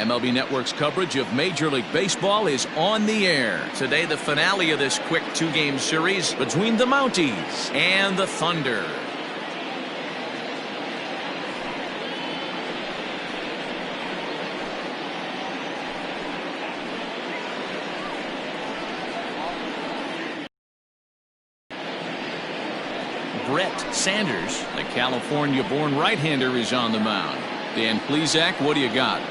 MLB Network's coverage of Major League Baseball is on the air. Today, the finale of this quick two-game series between the Mounties and the Thunder. Brett Sanders, the California-born right-hander, is on the mound. Dan Plesac, what do you got?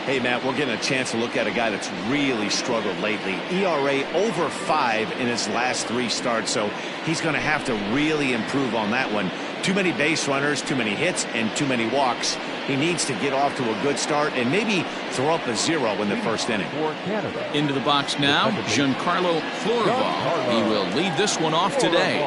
Hey, Matt, we're getting a chance to look at a guy that's really struggled lately. ERA over 5 in his last 3 starts, so he's going to have to really improve on that one. Too many base runners, too many hits, and too many walks. He needs to get off to a good start and maybe throw up a 0 in the first inning. Into the box now, Giancarlo Florival. He will lead this one off today.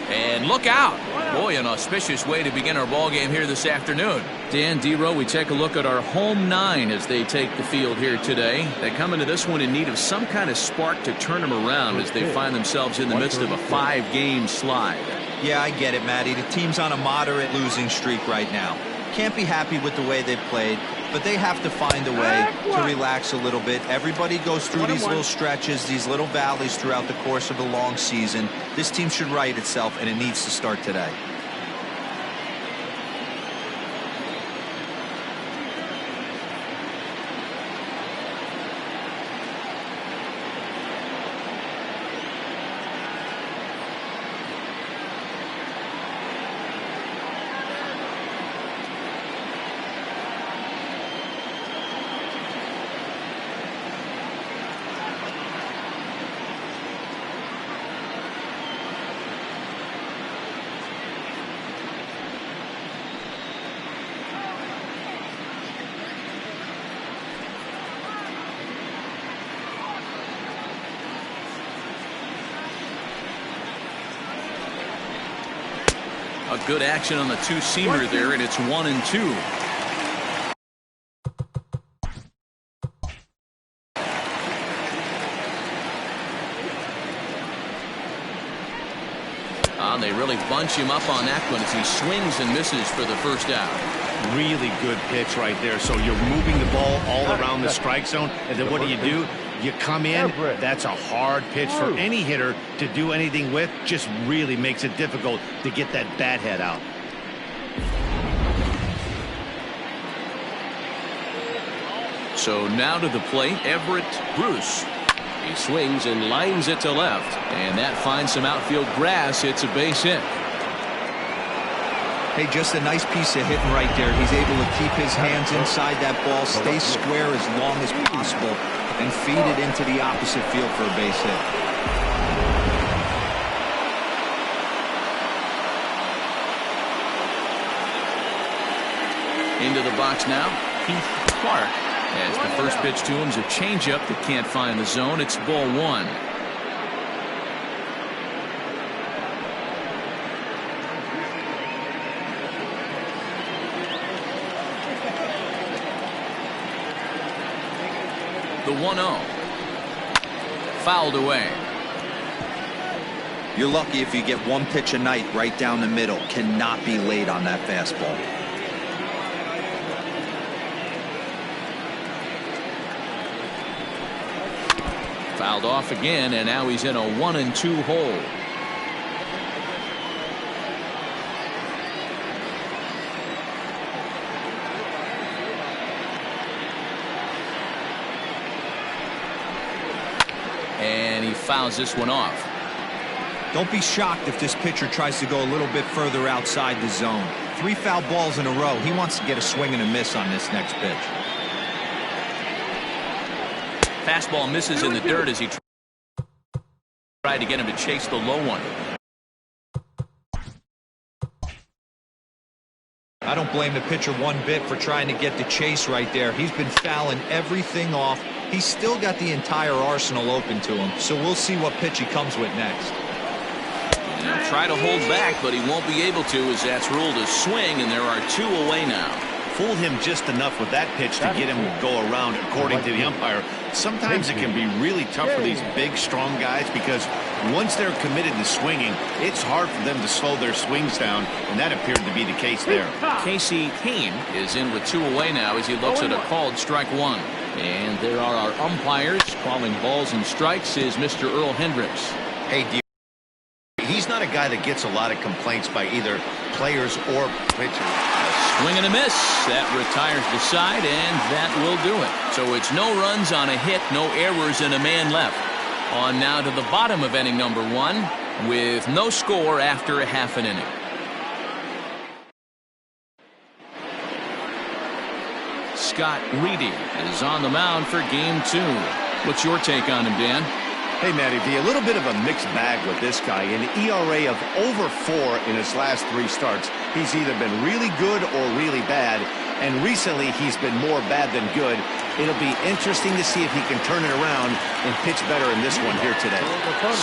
And look out. Boy, an auspicious way to begin our ball game here this afternoon. Dan Dero, we take a look at our home 9 as they take the field here today. They come into this one in need of some kind of spark to turn them around as they find themselves in the midst of a 5-game slide. Yeah, I get it, Matty. The team's on a moderate losing streak right now. Can't be happy with the way they've played, but they have to find a way to relax a little bit. Everybody goes through these little stretches, these little valleys throughout the course of a long season. This team should right itself, and it needs to start today. A good action on the two-seamer there, and it's 1-2. They really bunch him up on that one as he swings and misses for the first out. Really good pitch right there. So you're moving the ball all around the strike zone, and then what do? You come in. That's a hard pitch for any hitter to do anything with. Just really makes it difficult to get that bat head out. So now to the plate, Everett Bruce. He swings and lines it to left, and that finds some outfield grass. It's a base hit. Hey, just a nice piece of hitting right there. He's able to keep his hands inside that ball, stay square as long as possible, and feed it into the opposite field for a base hit. Into the box now, Keith Clark. As the first pitch to him is a changeup that can't find the zone. It's ball 1. The 1-0. Fouled away. You're lucky if you get one pitch a night right down the middle. Cannot be late on that fastball. Fouled off again, and now he's in a 1-2 hole. And he fouls this one off. Don't be shocked if this pitcher tries to go a little bit further outside the zone. 3 foul balls in a row. He wants to get a swing and a miss on this next pitch. Fastball misses in the dirt as he tried to get him to chase the low one. I don't blame the pitcher one bit for trying to get the chase right there. He's been fouling everything off. He's still got the entire arsenal open to him, so we'll see what pitch he comes with next. And he'll try to hold back, but he won't be able to as that's ruled a swing, and there are 2 away now. fooled him just enough with that pitch to get him to go around, according to the umpire. Sometimes it can be really tough for these big, strong guys because once they're committed to swinging, it's hard for them to slow their swings down, and that appeared to be the case there. Casey Hain is in with 2 away now as he looks at a called strike 1. And there are our umpires calling balls and strikes is Mr. Earl Hendricks. Hey, he's not a guy that gets a lot of complaints by either players or pitchers. Swing and a miss. That retires the side, and that will do it. So it's no runs on a hit, no errors, and a man left. On now to the bottom of inning number 1 with no score after a half an inning. Scott Reedy is on the mound for game 2. What's your take on him, Dan? Hey, Matty V, a little bit of a mixed bag with this guy. An ERA of over 4 in his last 3 starts. He's either been really good or really bad, and recently he's been more bad than good. It'll be interesting to see if he can turn it around and pitch better in this one here today.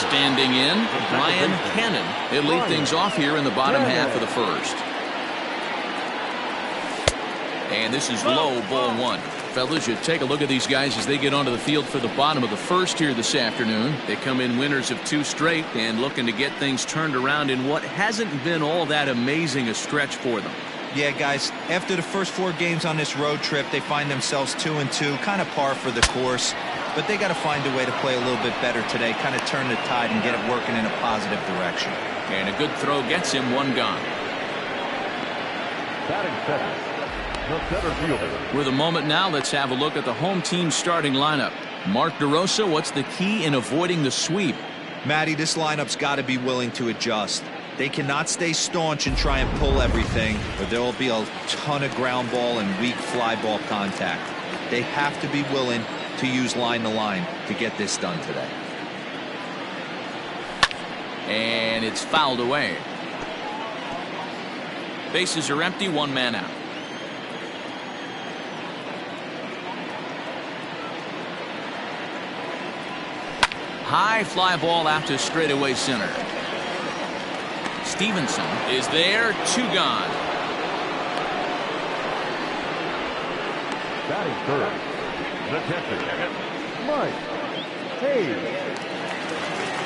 Standing in, Brian Cannon. He'll lead things off here in the bottom half of the first. And this is low, ball 1. Fellas, you take a look at these guys as they get onto the field for the bottom of the first here this afternoon. They come in winners of 2 straight and looking to get things turned around in what hasn't been all that amazing a stretch for them. Yeah, guys, after the first 4 games on this road trip, they find themselves 2-2, kind of par for the course. But they got to find a way to play a little bit better today, kind of turn the tide and get it working in a positive direction. And a good throw gets him 1 gone. Batting second, the center fielder. With a moment now, let's have a look at the home team starting lineup. Mark DeRosa, what's the key in avoiding the sweep? Matty, this lineup's got to be willing to adjust. They cannot stay staunch and try and pull everything, or there will be a ton of ground ball and weak fly ball contact. They have to be willing to use line to line to get this done today. And it's fouled away. Bases are empty, 1 man out. High fly ball out to straightaway center. Stevenson is there, 2 gone. Batting third, the catcher, Mike Hayes.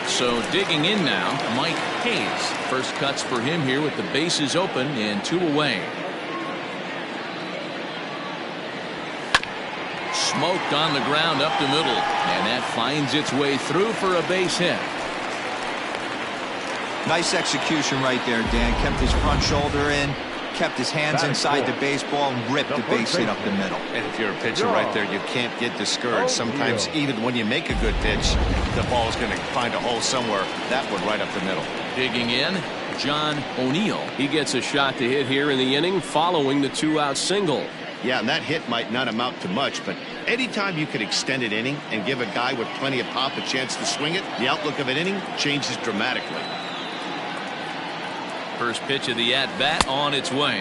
So digging in now, Mike Hayes. First cuts for him here with the bases open and 2 away. Smoked on the ground up the middle, and that finds its way through for a base hit. Nice execution right there, Dan. Kept his front shoulder in, kept his hands inside the baseball, and ripped the base hit up the middle. And if you're a pitcher right there, you can't get discouraged. Sometimes even when you make a good pitch, the ball's going to find a hole somewhere. That one right up the middle. Digging in, John O'Neill. He gets a shot to hit here in the inning following the 2-out single. Yeah, and that hit might not amount to much, but anytime you could extend an inning and give a guy with plenty of pop a chance to swing it, the outlook of an inning changes dramatically. First pitch of the at-bat on its way.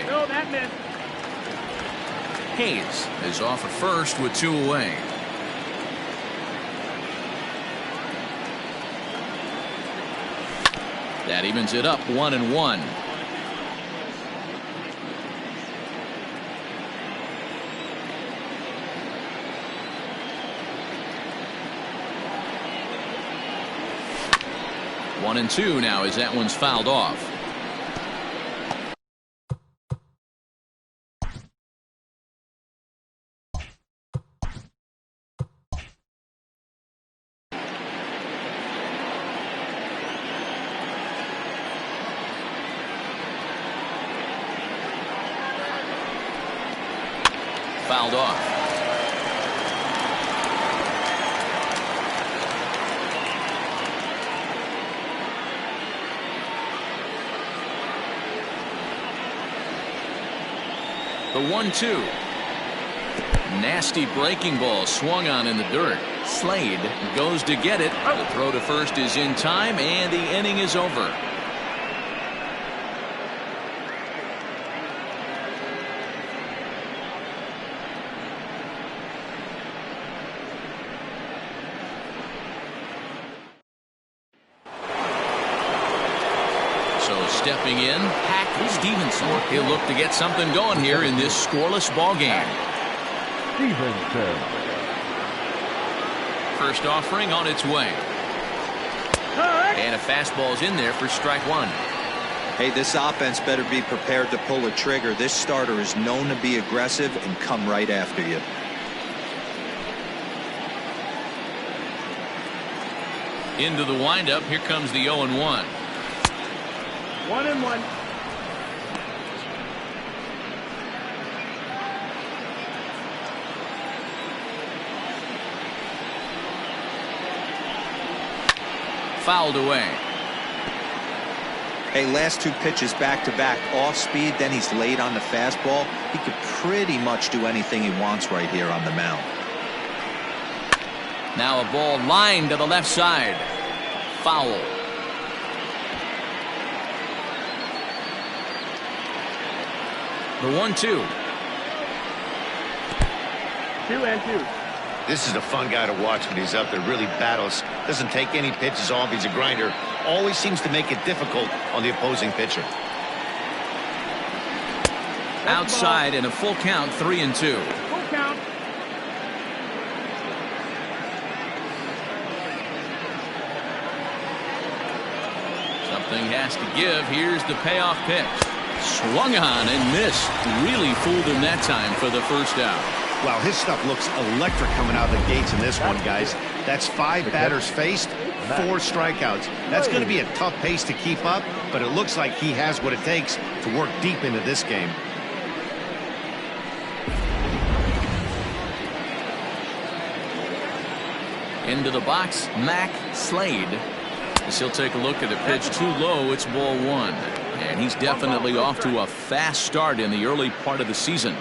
Hayes is off at first with 2 away. That evens it up 1-1. One and 2 now as that one's fouled off. Fouled off. The 1-2. Nasty breaking ball swung on in the dirt. Slade goes to get it. The throw to first is in time, and the inning is over. So Stepping in, Hack Stevenson. He'll look to get something going here in this scoreless ball game. Stevenson. First offering on its way. And a fastball's in there for strike one. Hey, this offense better be prepared to pull a trigger. This starter is known to be aggressive and come right after you. Into the windup. Here comes the 0-1. 1-1. Fouled away. Hey, last two pitches back-to-back, off speed, then he's laid on the fastball. He could pretty much do anything he wants right here on the mound. Now a ball lined to the left side. Foul. The 1-2. 2-2. This is a fun guy to watch when he's up there. Really battles. Doesn't take any pitches off. He's a grinder. Always seems to make it difficult on the opposing pitcher. Outside in a full count, 3-2. Full count. Something has to give. Here's the payoff pitch. Swung on and missed. Really fooled him that time for the first out. Wow, his stuff looks electric coming out of the gates in this one, guys. That's 5 batters faced, 4 strikeouts. That's going to be a tough pace to keep up, but it looks like he has what it takes to work deep into this game. Into the box, Mac Slade. As he'll take a look at the pitch too low, it's ball 1. And he's definitely off to a fast start in the early part of the season.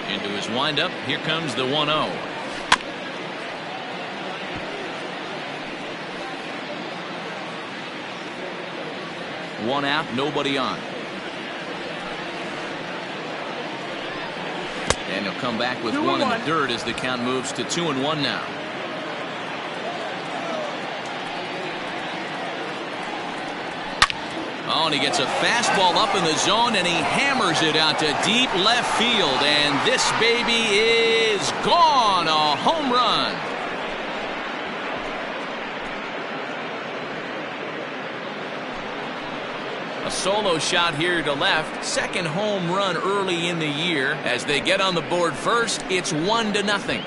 Into his windup, here comes the 1-0. One out, nobody on. And he'll come back with 1 in the dirt as the count moves to 2-1 now. Oh, and he gets a fastball up in the zone, and he hammers it out to deep left field. And this baby is gone. A home run. A solo shot here to left. Second home run early in the year. As they get on the board first, it's 1-0.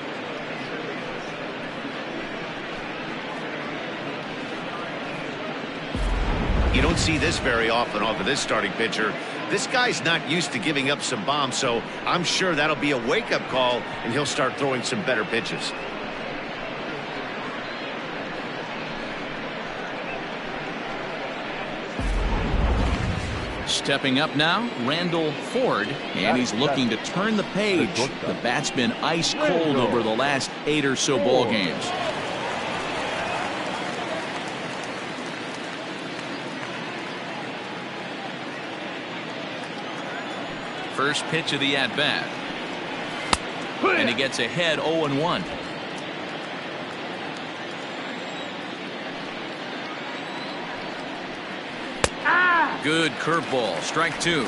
You don't see this very often off of this starting pitcher. This guy's not used to giving up some bombs, so I'm sure that'll be a wake-up call, and he'll start throwing some better pitches. Stepping up now, Randall Ford, and he's looking to turn the page. The bat's been ice cold over the last 8 or so ball games. First pitch of the at-bat. And he gets ahead 0-1. Good curveball. Strike 2.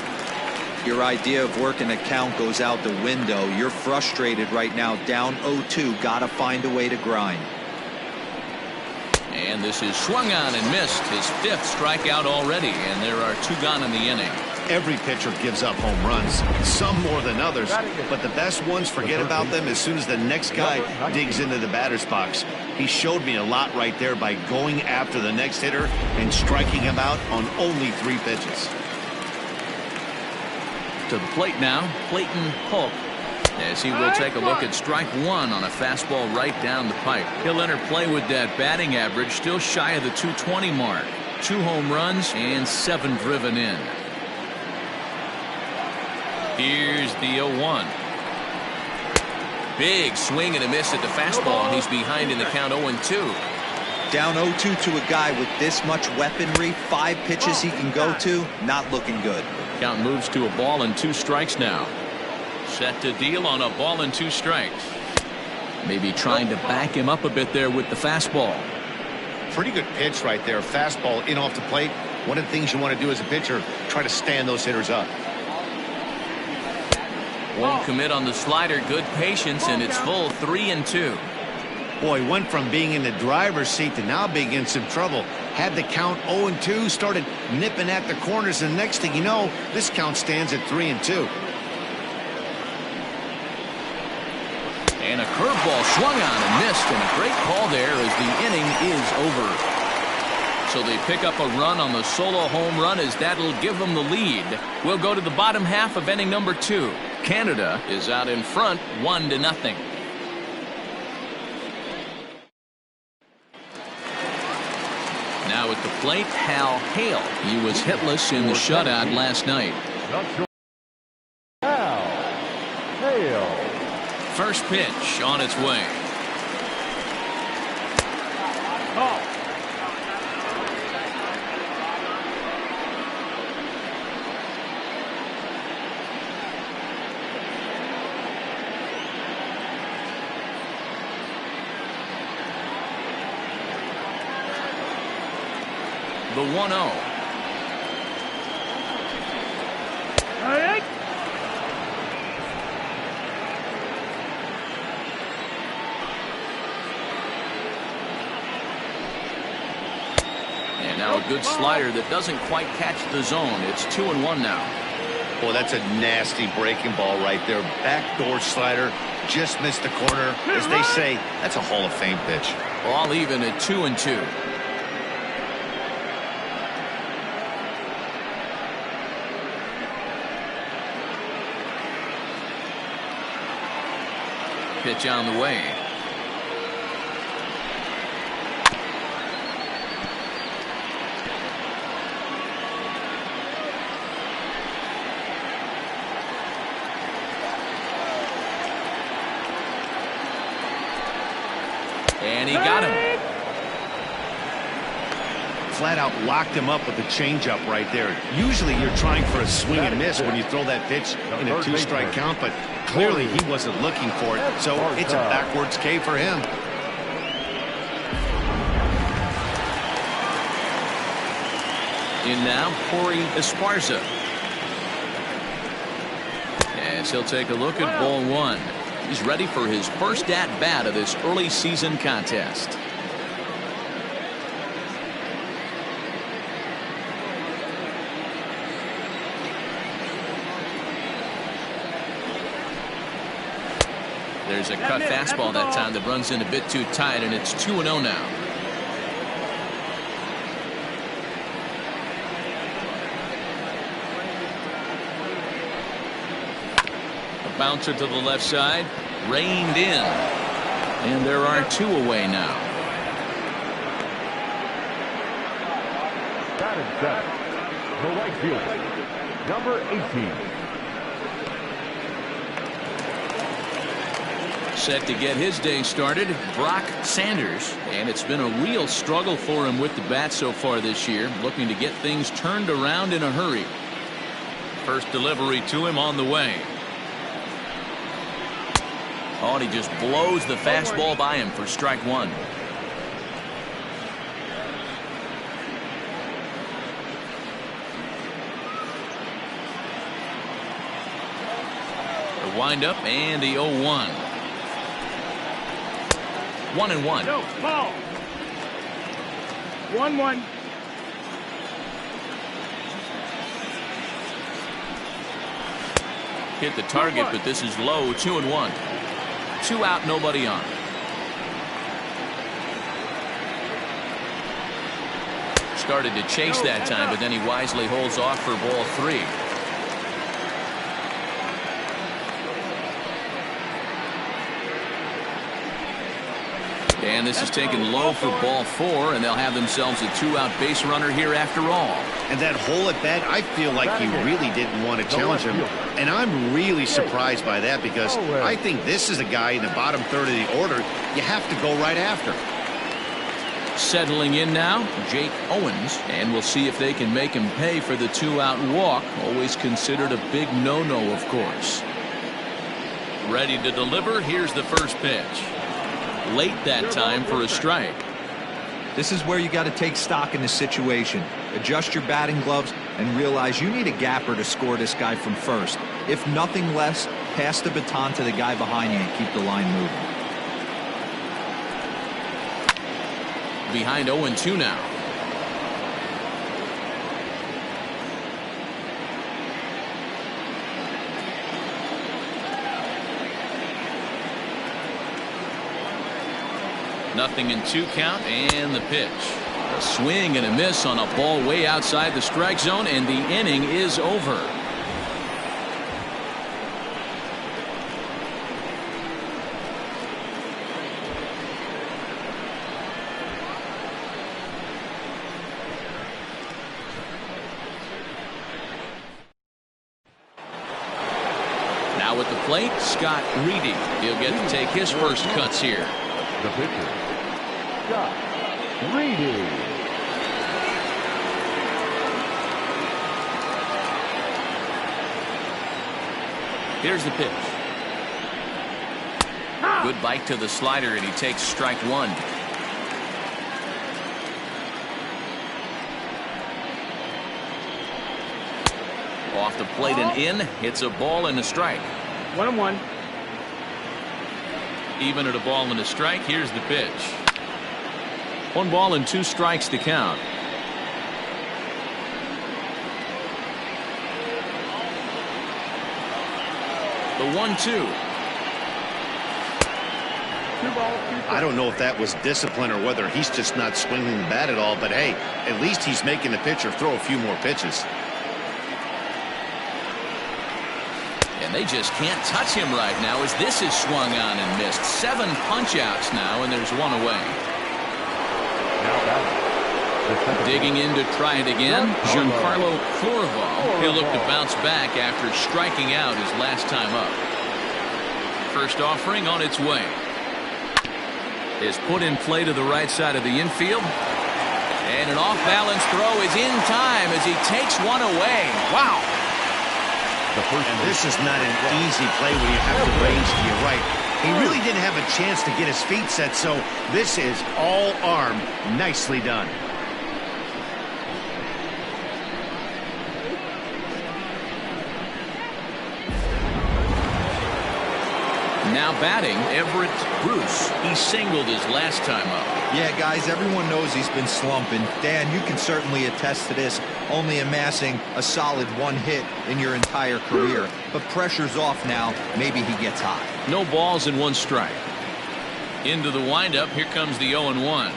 Your idea of working a count goes out the window. You're frustrated right now, down 0-2. Gotta find a way to grind. And this is swung on and missed. His 5th strikeout already, and there are 2 gone in the inning. Every pitcher gives up home runs, some more than others, but the best ones forget about them as soon as the next guy digs into the batter's box. He showed me a lot right there by going after the next hitter and striking him out on only 3 pitches. To the plate now, Clayton Polk, as he will take a look at strike 1 on a fastball right down the pipe. He'll enter play with that batting average still shy of the 220 mark. 2 home runs and 7 driven in. Here's the 0-1. Big swing and a miss at the fastball, and he's behind in the count 0-2. Down 0-2 to a guy with this much weaponry, 5 pitches he can go to, not looking good. Count moves to a ball and 2 strikes now. Set to deal on a ball and 2 strikes. Maybe trying to back him up a bit there with the fastball. Pretty good pitch right there. Fastball in off the plate. One of the things you want to do as a pitcher, try to stand those hitters up. Won't commit on the slider. Good patience, and it's full 3-2. Boy, went from being in the driver's seat to now being in some trouble. Had the count 0-2, started nipping at the corners, and next thing you know, this count stands at 3-2. And a curveball swung on and missed, and a great call there as the inning is over. So they pick up a run on the solo home run as that'll give them the lead. We'll go to the bottom half of inning number 2. Canada is out in front 1-0. Now at the plate, Hal Hale. He was hitless in the shutout last night. Hal Hale. First pitch on its way. The 1-0. And now a good slider that doesn't quite catch the zone. It's 2-1 now. Boy, that's a nasty breaking ball right there. Backdoor slider, just missed the corner. As they say, that's a Hall of Fame pitch. All even at 2-2. Pitch on the way. And he got him. Flat out locked him up with the changeup right there. Usually you're trying for a swing and miss when you throw that pitch in a 2-strike count, but clearly he wasn't looking for it, so it's a backwards K for him. In now, Corey Esparza. As he'll take a look at ball 1. He's ready for his first at-bat of this early season contest. There's a cut fastball that time that runs in a bit too tight, and it's 2-0 now. A bouncer to the left side, reined in, and there are 2 away now. Batting center, the right fielder, number 18. Set to get his day started, Brock Sanders, and it's been a real struggle for him with the bat so far this year, looking to get things turned around in a hurry. First delivery to him on the way. Oh, and he just blows the fastball by him for strike 1. The windup and the 0-1. 1-1. No, ball. 1-1. Hit the target, but this is low. 2-1. 2 out, nobody on. Started to chase that time, but then he wisely holds off for ball 3. And this is taken low for ball 4, and they'll have themselves a 2-out base runner here after all. And that hole at bat, I feel like he really didn't want to challenge him. And I'm really surprised by that, because I think this is a guy in the bottom third of the order you have to go right after. Settling in now, Jake Owens, and we'll see if they can make him pay for the 2-out walk. Always considered a big no-no, of course. Ready to deliver. Here's the first pitch. late that time for a strike. This is where you got to take stock in the situation. Adjust your batting gloves and realize you need a gapper to score this guy from first. If nothing less, pass the baton to the guy behind you and keep the line moving. Behind 0-2 now. Nothing in 2 count, and the pitch. A swing and a miss on a ball way outside the strike zone, and the inning is over. Now at the plate, Scott Reedy. He'll get to take his first cuts here. The pitcher, Scott Reedy. Here's the pitch. Good bite to the slider, and he takes strike 1. Off the plate and in. It's a ball and a strike. 1-1. Even at a ball and a strike. Here's the pitch. 1 ball and 2 strikes to count. The 1-2. I don't know if that was discipline or whether he's just not swinging the bat at all, but hey, at least he's making the pitcher throw a few more pitches. And they just can't touch him right now as this is swung on and missed. 7 punch-outs now, and there's 1 away. Digging in to try it again, Giancarlo Florival. He'll look to bounce back after striking out his last time up. First offering on its way. Is put in play to the right side of the infield. And an off-balance throw is in time as he takes 1 away. Wow. And this is not an easy play when you have to range to your right. He really didn't have a chance to get his feet set, so this is all arm. Nicely done. Now batting, Everett Bruce. He singled his last time up. Yeah, guys, everyone knows he's been slumping. Dan, you can certainly attest to this, only amassing a solid 1 hit in your entire career. But pressure's off now. Maybe he gets hot. No balls and 1 strike. Into the windup. Here comes the 0-1.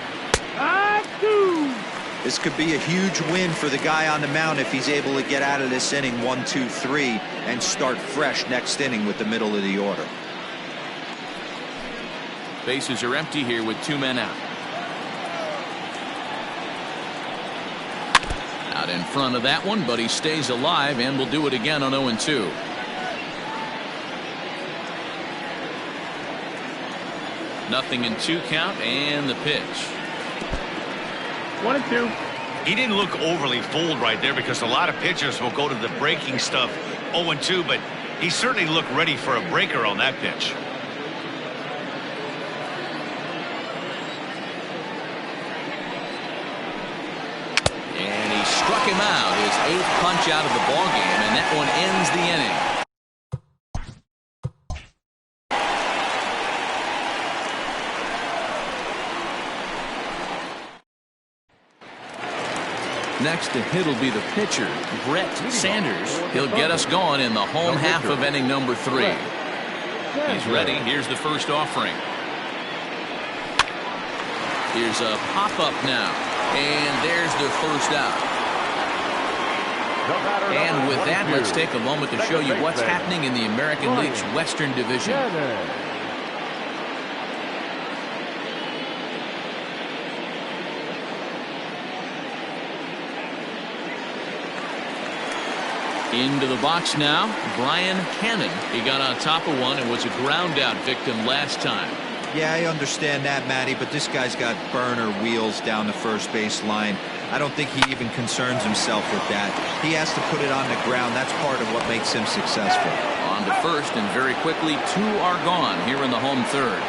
This could be a huge win for the guy on the mound if he's able to get out of this inning 1, 2, 3 and start fresh next inning with the middle of the order. Bases are empty here with 2 men out. Out in front of that one, but he stays alive and will do it again on 0-2. Nothing in 2 count, and the pitch. 1-2. He didn't look overly fooled right there because a lot of pitchers will go to the breaking stuff 0-2, but he certainly looked ready for a breaker on that pitch. Struck him out, his 8th punch out of the ballgame, and that one ends the inning. Next to hit will be the pitcher, Brett Sanders. He'll get us going in the home half of inning number 3. He's ready. Here's the first offering. Here's a pop-up now, and there's the first out. And with that, let's take a moment to show you what's happening in the American League's Western Division. Into the box now, Brian Cannon. He got on top of one and was a ground-out victim last time. Yeah, I understand that, Matty, but this guy's got burner wheels down the first base line. I don't think he even concerns himself with that. He has to put it on the ground. That's part of what makes him successful. On to first, and very quickly, 2 are gone here in the home third.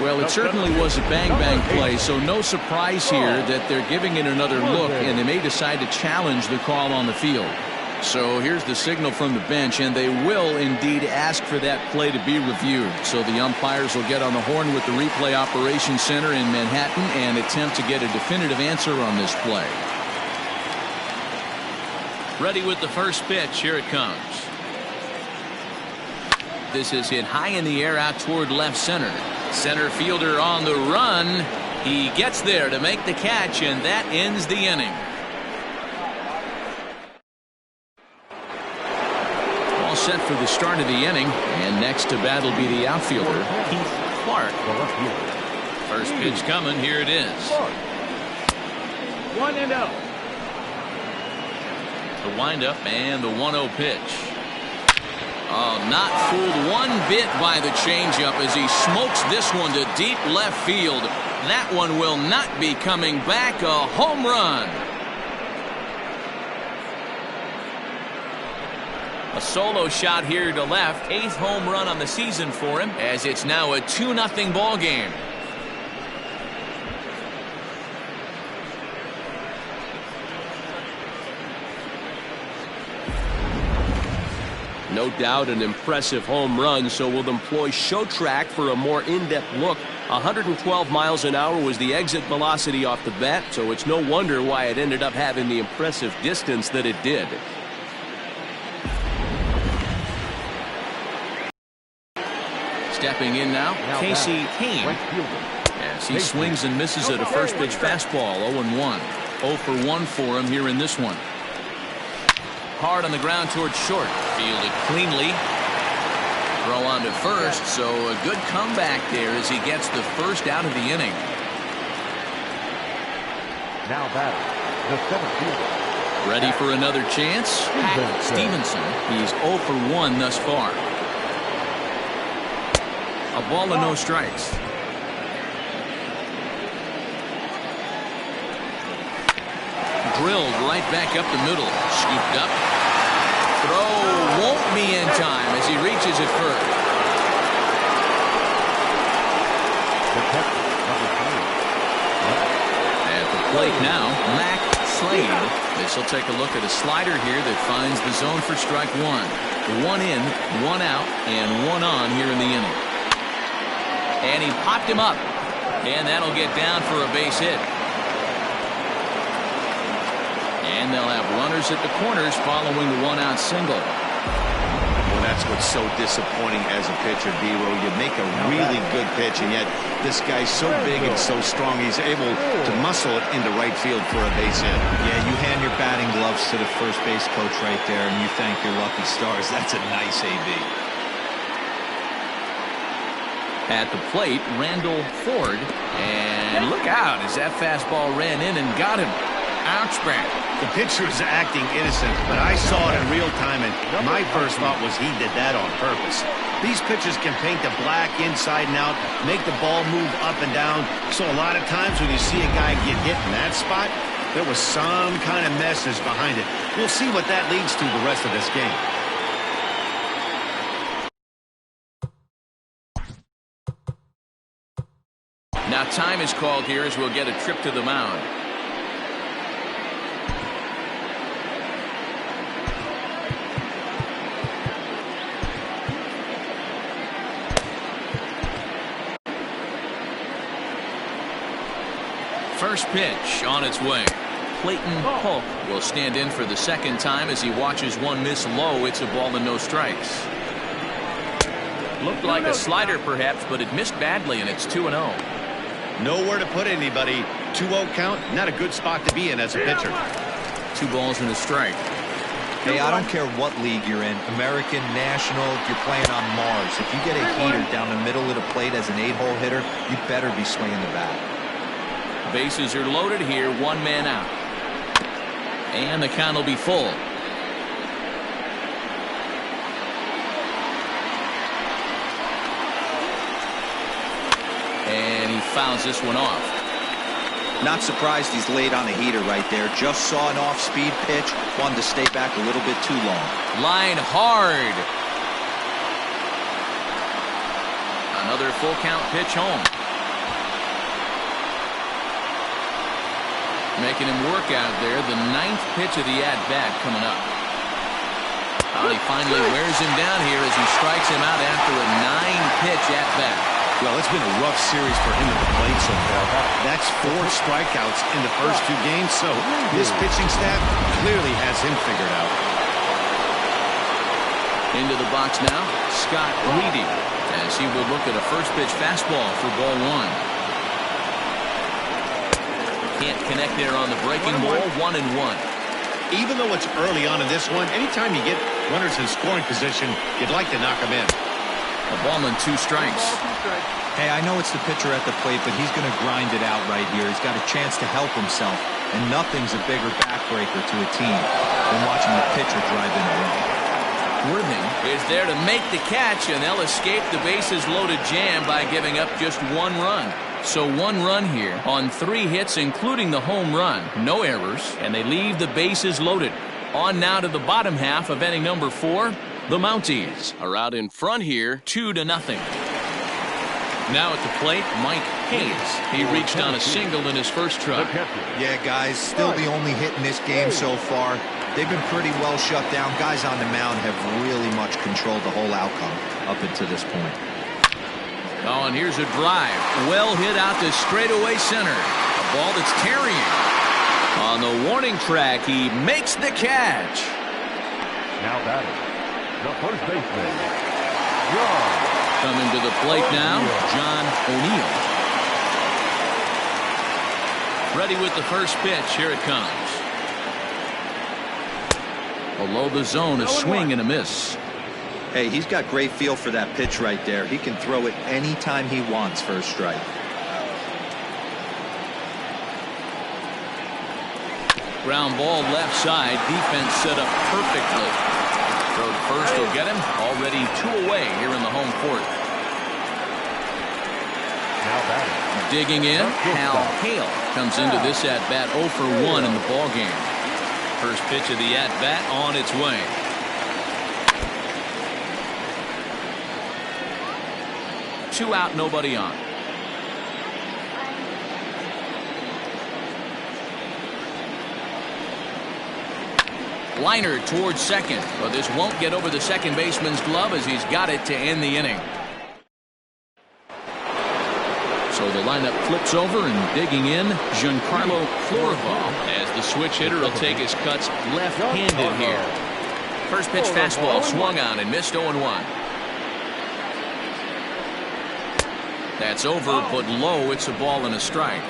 Well, it certainly was a bang-bang play, so no surprise here that they're giving it another look, and they may decide to challenge the call on the field. So here's the signal from the bench, and they will indeed ask for that play to be reviewed. So the umpires will get on the horn with the replay operations center in Manhattan and attempt to get a definitive answer on this play. Ready with the first pitch. Here it comes. This is hit high in the air out toward left center. Center fielder on the run. He gets there to make the catch, and that ends the inning. All set for the start of the inning, and next to bat will be the outfielder, Keith Clark. First pitch coming. Here it is. 1-0. The windup and the 1-0 pitch. Oh, not fooled one bit by the changeup as he smokes this one to deep left field. That one will not be coming back. A home run. A solo shot here to left. 8th home run on the season for him, as it's now a 2-0 ball game. No doubt an impressive home run, so we'll employ ShowTrack for a more in-depth look. 112 miles an hour was the exit velocity off the bat, so it's no wonder why it ended up having the impressive distance that it did. Stepping in now, Casey Kane. As he swings and misses at a first pitch fastball. 0-1. 0 for 1 for him here in this one. Hard on the ground towards short. Fielded cleanly. Throw on to first, so a good comeback there as he gets the first out of the inning. Now batter, the center fielder. Ready for another chance? Pat Stevenson. He's 0 for 1 thus far. A ball and no strikes. Drilled right back up the middle. Scooped up. Throw won't be in time as he reaches it first. At the plate now, Mac Slade. This will take a look at a slider here that finds the zone for strike one. 1 in, 1 out, and 1 on here in the inning. And he popped him up. And that'll get down for a base hit. And they'll have runners at the corners following the 1-out single. Well, that's what's so disappointing as a pitcher, D-Row. You make a really good pitch, and yet this guy's so big and so strong, he's able to muscle it into right field for a base hit. Yeah, you hand your batting gloves to the first base coach right there, and you thank your lucky stars. That's a nice AB. At the plate, Randall Ford. And look out as that fastball ran in and got him. Ouch back. The pitcher is acting innocent, but I saw it in real time, and my first thought was he did that on purpose. These pitchers can paint the black inside and out, make the ball move up and down, so a lot of times when you see a guy get hit in that spot, there was some kind of message behind it. We'll see what that leads to the rest of this game. Now time is called here as we'll get a trip to the mound. First pitch on its way. Clayton Polk will stand in for the second time as he watches one miss low. It's a ball and no strikes. Looked like a slider perhaps, but it missed badly, and it's 2-0. Nowhere to put anybody. 2-0 count, not a good spot to be in as a pitcher. 2 balls and a strike. Hey, I don't care what league you're in, American, National, if you're playing on Mars. If you get a heater down the middle of the plate as an 8-hole hitter, you better be swinging the bat. Bases are loaded here, 1 man out. And the count will be full. And he fouls this one off. Not surprised he's laid on a heater right there. Just saw an off-speed pitch. Wanted to stay back a little bit too long. Line hard. Another full count pitch home. Making him work out there. The 9th pitch of the at-bat coming up. He finally wears him down here as he strikes him out after a 9-pitch at-bat. Well, it's been a rough series for him at the plate so far. That's 4 strikeouts in the first 2 games, so this pitching staff clearly has him figured out. Into the box now, Scott Reedy, as he will look at a first-pitch fastball for ball 1. Can't connect there on the breaking ball. 1-1. Even though it's early on in this one, anytime you get runners in scoring position, you'd like to knock them in. A ball and 2 strikes. Hey, I know it's the pitcher at the plate, but he's going to grind it out right here. He's got a chance to help himself, and nothing's a bigger backbreaker to a team than watching the pitcher drive in a run. Worthing is there to make the catch, and they'll escape the bases-loaded jam by giving up just 1 run. So 1 run here on 3 hits, including the home run. No errors, and they leave the bases loaded. On now to the bottom half of inning number 4. The Mounties are out in front here, 2-0. Now at the plate, Mike Hayes. He reached on a single in his first try. Yeah, guys, still the only hit in this game so far. They've been pretty well shut down. Guys on the mound have really much controlled the whole outcome up until this point. Oh, and here's a drive. Well hit out to straightaway center. A ball that's carrying. On the warning track, he makes the catch. Now batting, the first baseman, John. Coming to the plate now, John O'Neill. Ready with the first pitch. Here it comes. Below the zone, a swing and a miss. Hey, he's got great feel for that pitch right there. He can throw it anytime he wants for a strike. Ground ball left side. Defense set up perfectly. Throw to first will get him. Already 2 away here in the home fourth. Now batting. Digging in, Hal Hale comes into this at-bat 0 for 1 in the ballgame. First pitch of the at-bat on its way. Two out, nobody on. Liner towards second, but this won't get over the second baseman's glove as he's got it to end the inning. So the lineup flips over and digging in, Giancarlo Florival, as the switch hitter will take his cuts left-handed here. First pitch fastball swung on and missed 0-1. That's over, but low. It's a ball and a strike.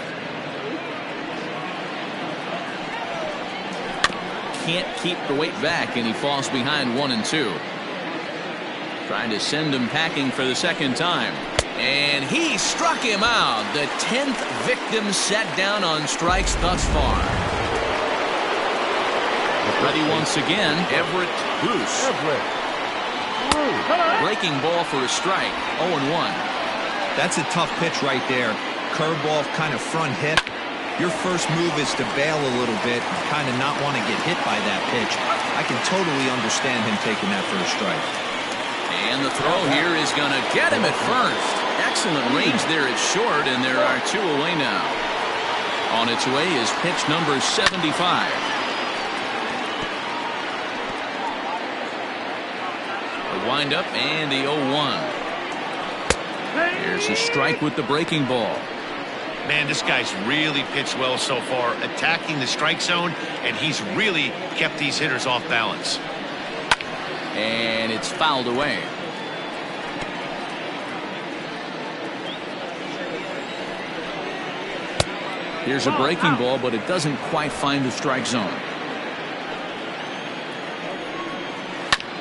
Can't keep the weight back, and he falls behind 1-2. Trying to send him packing for the second time. And he struck him out. The 10th victim set down on strikes thus far. Ready once again, Everett Bruce. Breaking ball for a strike, 0-1. That's a tough pitch right there. Curveball, kind of front hip. Your first move is to bail a little bit, kind of not want to get hit by that pitch. I can totally understand him taking that for a strike. And the throw here is going to get him at first. Excellent range there at short, and there are 2 away now. On its way is pitch number 75. The windup and the 0-1. Here's a strike with the breaking ball. Man, this guy's really pitched well so far, attacking the strike zone, and he's really kept these hitters off balance. And it's fouled away. Here's a breaking ball, but it doesn't quite find the strike zone.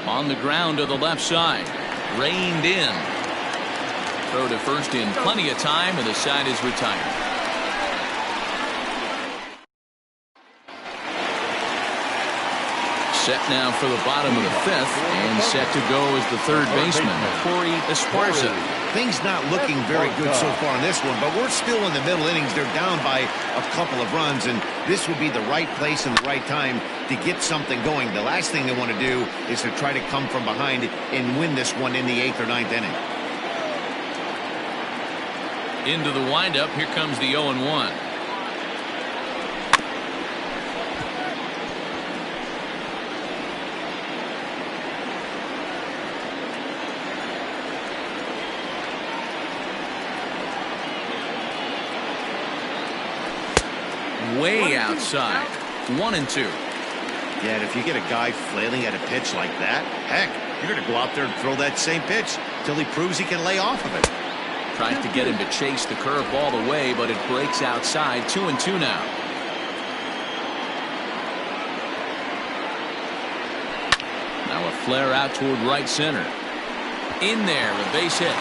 On the ground to the left side. Reined in. Throw to first in plenty of time, and the side is retired. Set now for the bottom of the 5th, and set to go as the third baseman, Corey Esparza. Things not looking very good so far in this one, but we're still in the middle innings. They're down by a couple of runs, and this would be the right place and the right time to get something going. The last thing they want to do is to try to come from behind and win this one in the 8th or 9th inning. Into the windup. Here comes the 0-1. way outside. 1-2. Yeah, and if you get a guy flailing at a pitch like that, heck, you're going to go out there and throw that same pitch till he proves he can lay off of it. Tries to get him to chase the curveball away, but it breaks outside. 2-2 now. Now a flare out toward right center. In there, a base hit.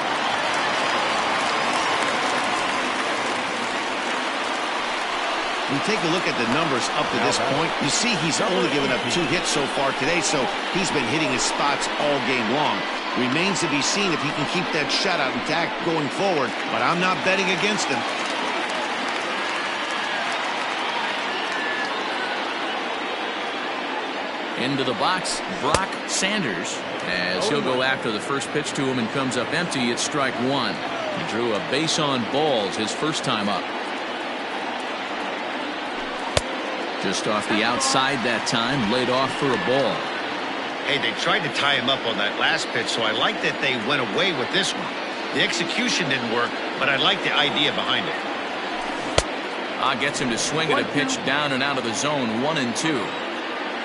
When you take a look at the numbers up to this point, you see he's only given up 2 hits so far today, so he's been hitting his spots all game long. Remains to be seen if he can keep that shutout intact going forward, but I'm not betting against him. Into the box, Brock Sanders, as he'll go after the first pitch to him and comes up empty. It's strike 1. He drew a base on balls his first time up. Just off the outside that time, laid off for a ball. Hey, they tried to tie him up on that last pitch, so I like that they went away with this one. The execution didn't work, but I like the idea behind it. Gets him to swing at a pitch down and out of the zone. 1-2.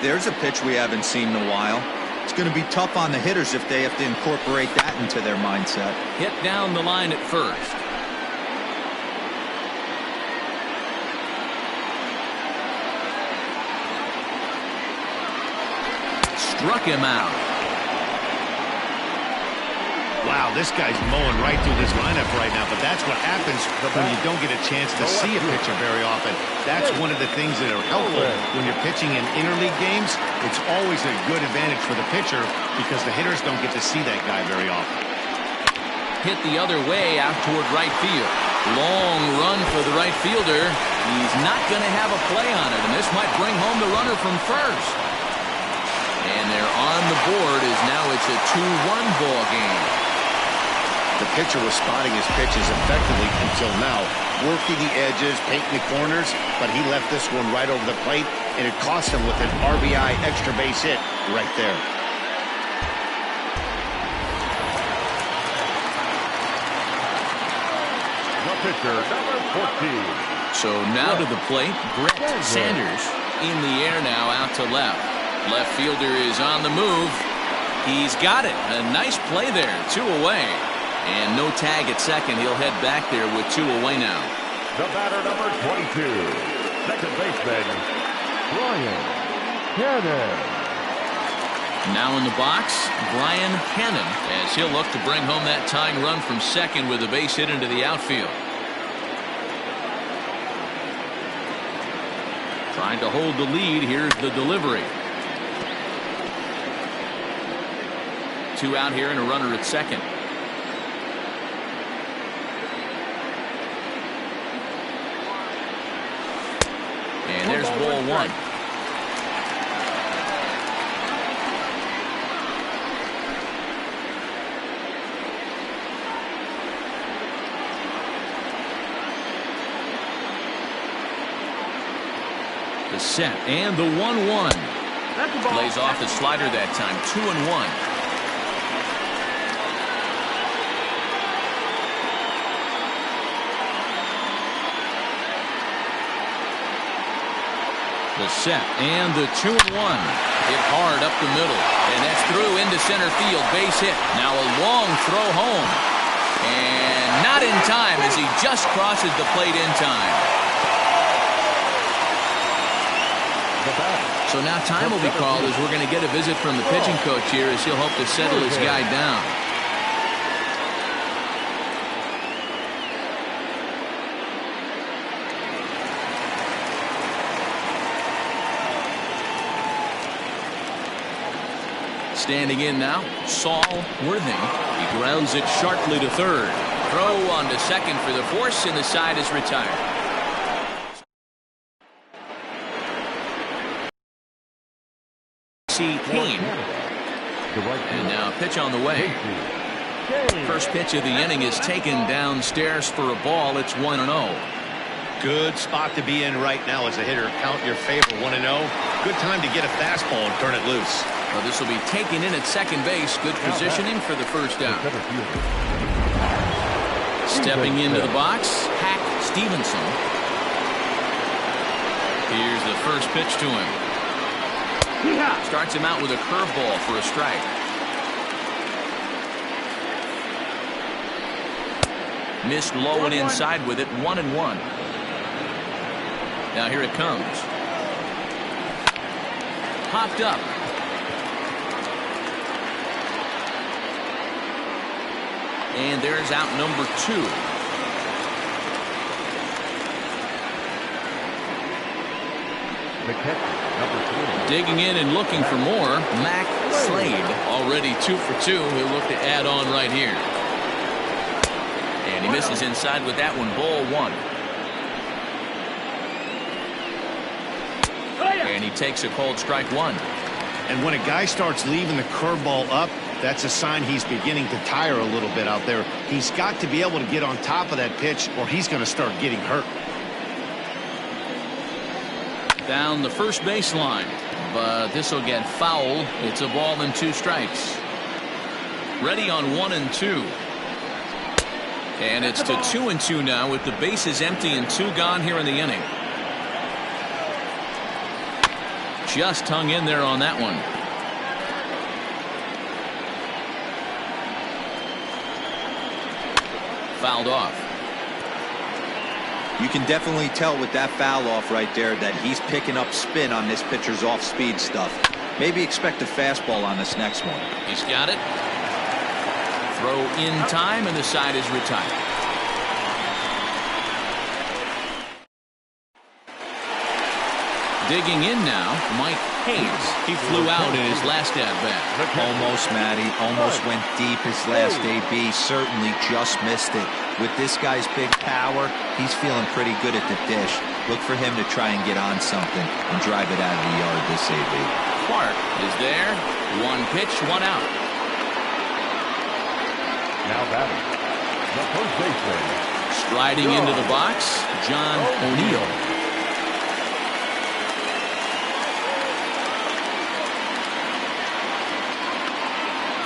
There's a pitch we haven't seen in a while. It's going to be tough on the hitters if they have to incorporate that into their mindset. Hit down the line at first. Struck him out. Wow, this guy's mowing right through this lineup right now, but that's what happens when you don't get a chance to see a pitcher very often. That's one of the things that are helpful when you're pitching in interleague games. It's always a good advantage for the pitcher because the hitters don't get to see that guy very often. Hit the other way out toward right field. Long run for the right fielder. He's not going to have a play on it, and this might bring home the runner from first. And they're on the board as now it's a 2-1 ball game. The pitcher was spotting his pitches effectively until now, working the edges, painting the corners, but he left this one right over the plate, and it cost him with an RBI extra base hit right there. The pitcher, number 14. So now to the plate, Brett Sanders in the air now out to left. Left fielder is on the move. He's got it. A nice play there. 2 away. And no tag at second. He'll head back there with 2 away now. The batter, number 22. Second baseman, Brian Cannon. Now in the box, Brian Cannon, as he'll look to bring home that tying run from second with a base hit into the outfield. Trying to hold the lead. Here's the delivery. 2 out here and a runner at second. And there's ball 1. The set and the 1-1. Lays off the slider that time. 2-1. The set and the 2-1. Hit hard up the middle, and that's through into center field. Base hit. Now a long throw home, and not in time as he just crosses the plate in time. So now time will be called as we're going to get a visit from the pitching coach here as he'll hope to settle his guy down. Standing in now, Saul Worthing. He grounds it sharply to third. Throw on to second for the force, and the side is retired. Kane. And now pitch on the way. First pitch of the inning is taken downstairs for a ball. It's 1-0. Good spot to be in right now as a hitter. Count your favor. 1-0. Good time to get a fastball and turn it loose. Well, this will be taken in at second base. Good positioning for the first out. Stepping into the box, Hack Stevenson. Here's the first pitch to him. Starts him out with a curveball for a strike. Missed low and inside with it. 1-1. Now here it comes. Popped up. And there's out number 2. The catcher, number 20. Digging in and looking for more. Mac Slade already 2 for 2. He'll look to add on right here. And he misses inside with that one. Ball 1. And he takes a cold strike 1. And when a guy starts leaving the curveball up, that's a sign he's beginning to tire a little bit out there. He's got to be able to get on top of that pitch or he's going to start getting hurt. Down the first baseline, but this will get fouled. It's a ball and 2 strikes. Ready on 1-2. And it's to 2-2 now with the bases empty and 2 gone here in the inning. Just hung in there on that one. Fouled off. You can definitely tell with that foul off right there that he's picking up spin on this pitcher's off-speed stuff. Maybe expect a fastball on this next one. He's got it. Throw in time, and the side is retired. Digging in now, Mike Hayes. He flew out in his last at-bat. Almost, Matty. Almost went deep his last AB. Certainly just missed it. With this guy's big power, he's feeling pretty good at the dish. Look for him to try and get on something and drive it out of the yard this AB. Clark is there. 1 pitch, 1 out. Now batting, the first baseman. Striding into the box, John O'Neill.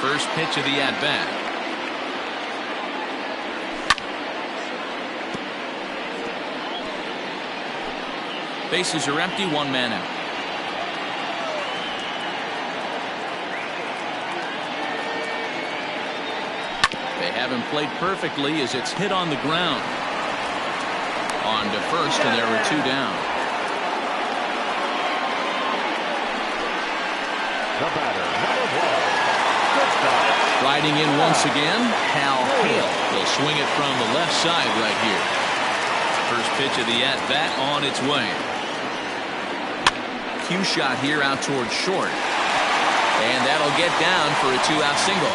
First pitch of the at-bat. Bases are empty, 1 man out. They haven't played perfectly as it's hit on the ground. On to first, and there were 2 down. The batter, number 1. Riding in once again, Hal Hale. He'll swing it from the left side right here. First pitch of the at-bat on its way. Cue shot here out towards short. And that'll get down for a 2-out single.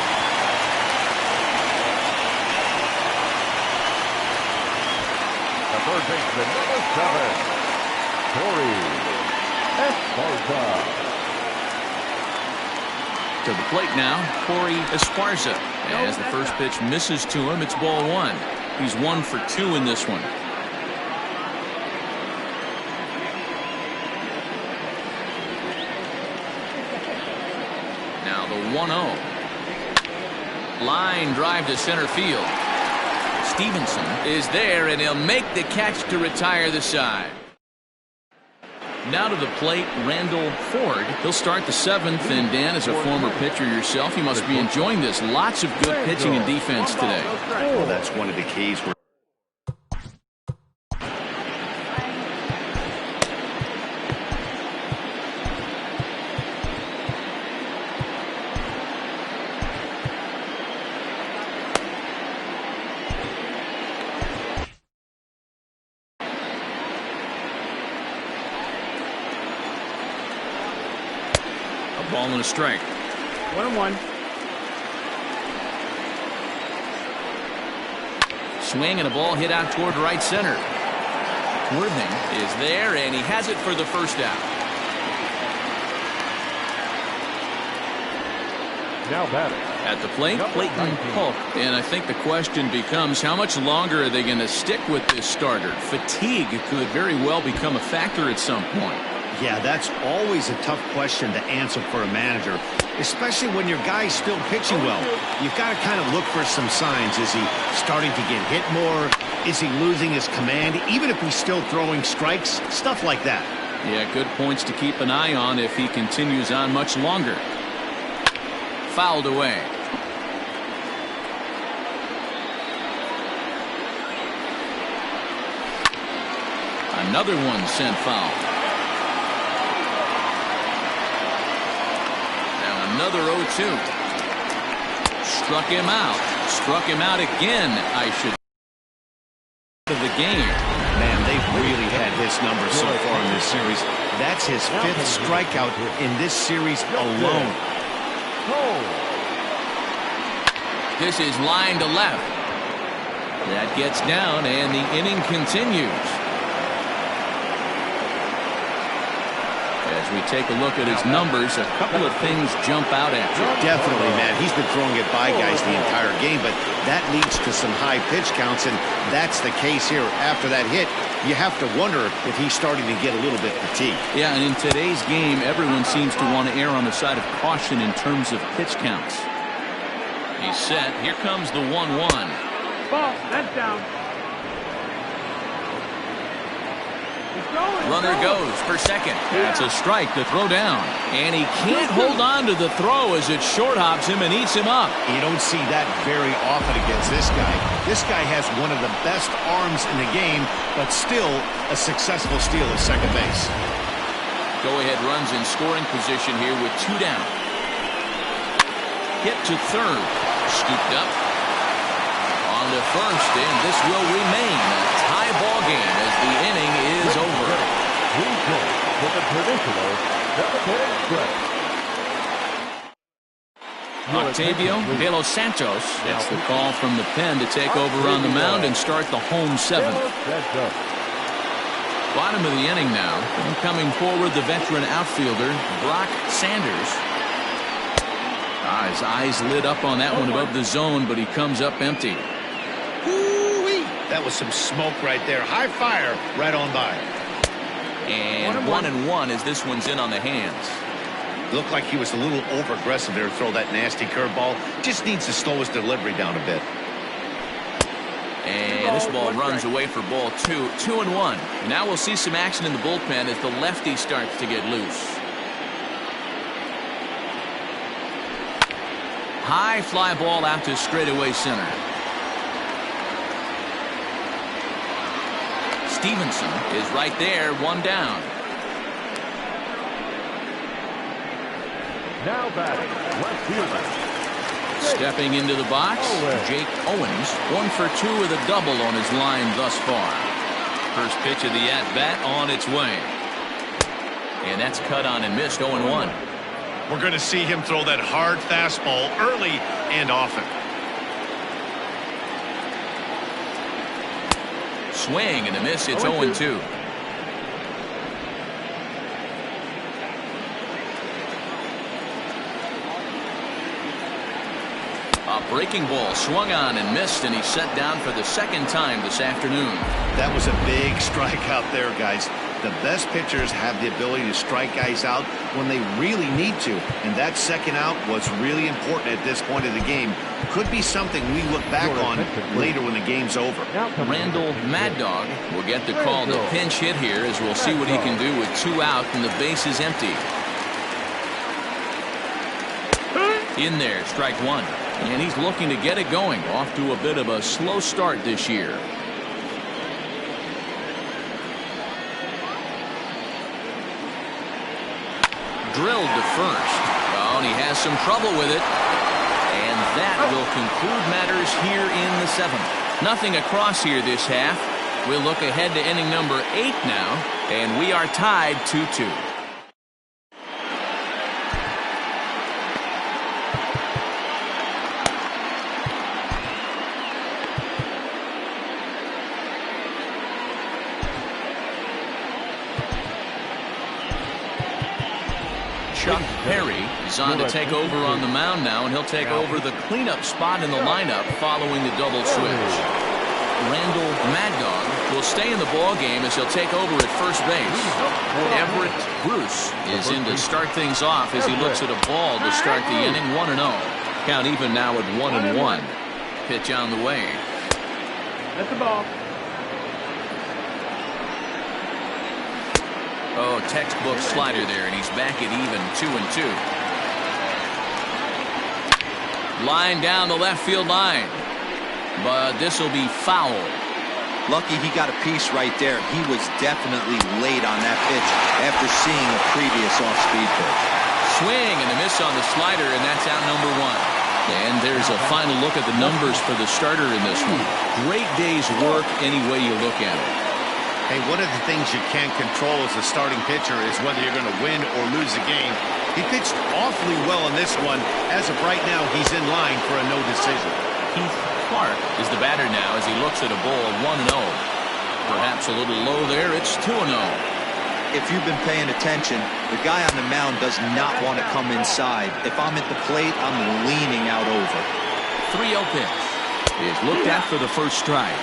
The third baseman, number 7, Corey Esparza. To the plate now, Corey Esparza. As the first pitch misses to him, it's ball 1. He's 1 for 2 in this one. Now the 1-0. Line drive to center field. Stevenson is there, and he'll make the catch to retire the side. Now to the plate, Randall Ford. He'll start the 7th, and Dan, as a former pitcher yourself, you must be enjoying this. Lots of good pitching and defense today. Well, that's one of the keys. Ball and a strike. 1-1. Swing and a ball hit out toward right center. Worthing is there, and he has it for the first out. Now batting. At the plate, Clayton Polk. And I think the question becomes, how much longer are they going to stick with this starter? Fatigue could very well become a factor at some point. Yeah, that's always a tough question to answer for a manager, especially when your guy's still pitching well. You've got to kind of look for some signs. Is he starting to get hit more? Is he losing his command? Even if he's still throwing strikes, stuff like that. Yeah, good points to keep an eye on if he continues on much longer. Fouled away. Another one sent foul. Now another 0-2. Struck him out. Struck him out again, I should say, of the game. Man, they've really had his numbers so far in this series. That's his 5th strikeout in this series alone. This is line to left. That gets down, and the inning continues. As we take a look at his numbers, a couple of things jump out at you. Definitely, man. He's been throwing it by guys the entire game, but that leads to some high pitch counts, and that's the case here. After that hit, you have to wonder if he's starting to get a little bit fatigued. Yeah, and in today's game, everyone seems to want to err on the side of caution in terms of pitch counts. He's set. Here comes the 1-1. Ball, that's down. Runner goes for second. That's a strike to throw down. And he can't hold on to the throw as it short hops him and eats him up. You don't see that very often against this guy. This guy has one of the best arms in the game, but still a successful steal at second base. Go-ahead runs in scoring position here with 2 down. Hit to third. Scooped up. On to first, and this will remain a tie ball game as the inning is over. Octavio de los Santos gets the call from the pen to take over on the mound and start the home 7th. Bottom of the inning now. And coming forward, the veteran outfielder, Brock Sanders. His eyes lit up on that one above the zone, but he comes up empty. That was some smoke right there. High fire right on by. And 1-1 as this one's in on the hands. Looked like he was a little over-aggressive there to throw that nasty curveball. Just needs to slow his delivery down a bit. And this ball runs away for ball 2. 2-1. Now we'll see some action in the bullpen as the lefty starts to get loose. High fly ball out to straightaway center. Stevenson is right there, 1 down. Now batting, left fielder. Stepping into the box, Jake Owens, 1 for 2 with a double on his line thus far. First pitch of the at-bat on its way. And that's cut on and missed, 0-1. We're going to see him throw that hard fastball early and often. Swing and a miss. It's 0-2. A breaking ball swung on and missed, and he's set down for the 2nd time this afternoon. That was a big strikeout there, guys. The best pitchers have the ability to strike guys out when they really need to, and that 2nd out was really important at this point of the game. Could be something we look back on later when the game's over. Randall Mad Dog will get the call to pinch hit here as we'll see what he can do with 2 out and the base is empty. In there, strike 1. And he's looking to get it going. Off to a bit of a slow start this year. Drilled to first. Oh, and he has some trouble with it. And that will conclude matters here in the 7th. Nothing across here this half. We'll look ahead to inning number 8 now. And we are tied 2-2. Chuck Perry is on to take over on the mound now, and he'll take over the cleanup spot in the lineup following the double switch. Randall Mad Dog will stay in the ball game as he'll take over at first base. Everett Bruce is in to start things off as he looks at a ball to start the inning. 1-0. Count even now at 1-1. Pitch on the way. That's the ball. Oh, textbook slider there, and he's back at even 2-2. Line down the left field line. But this will be foul. Lucky he got a piece right there. He was definitely late on that pitch after seeing a previous off-speed pitch. Swing and a miss on the slider, and that's out number 1. And there's a final look at the numbers for the starter in this one. Great day's work any way you look at it. Hey, one of the things you can't control as a starting pitcher is whether you're going to win or lose a game. He pitched awfully well in this one. As of right now, he's in line for a no decision. Keith Clark is the batter now as he looks at a ball 1-0. Perhaps a little low there. It's 2-0. If you've been paying attention, the guy on the mound does not want to come inside. If I'm at the plate, I'm leaning out over. 3-0 pitch is looked at for the first strike.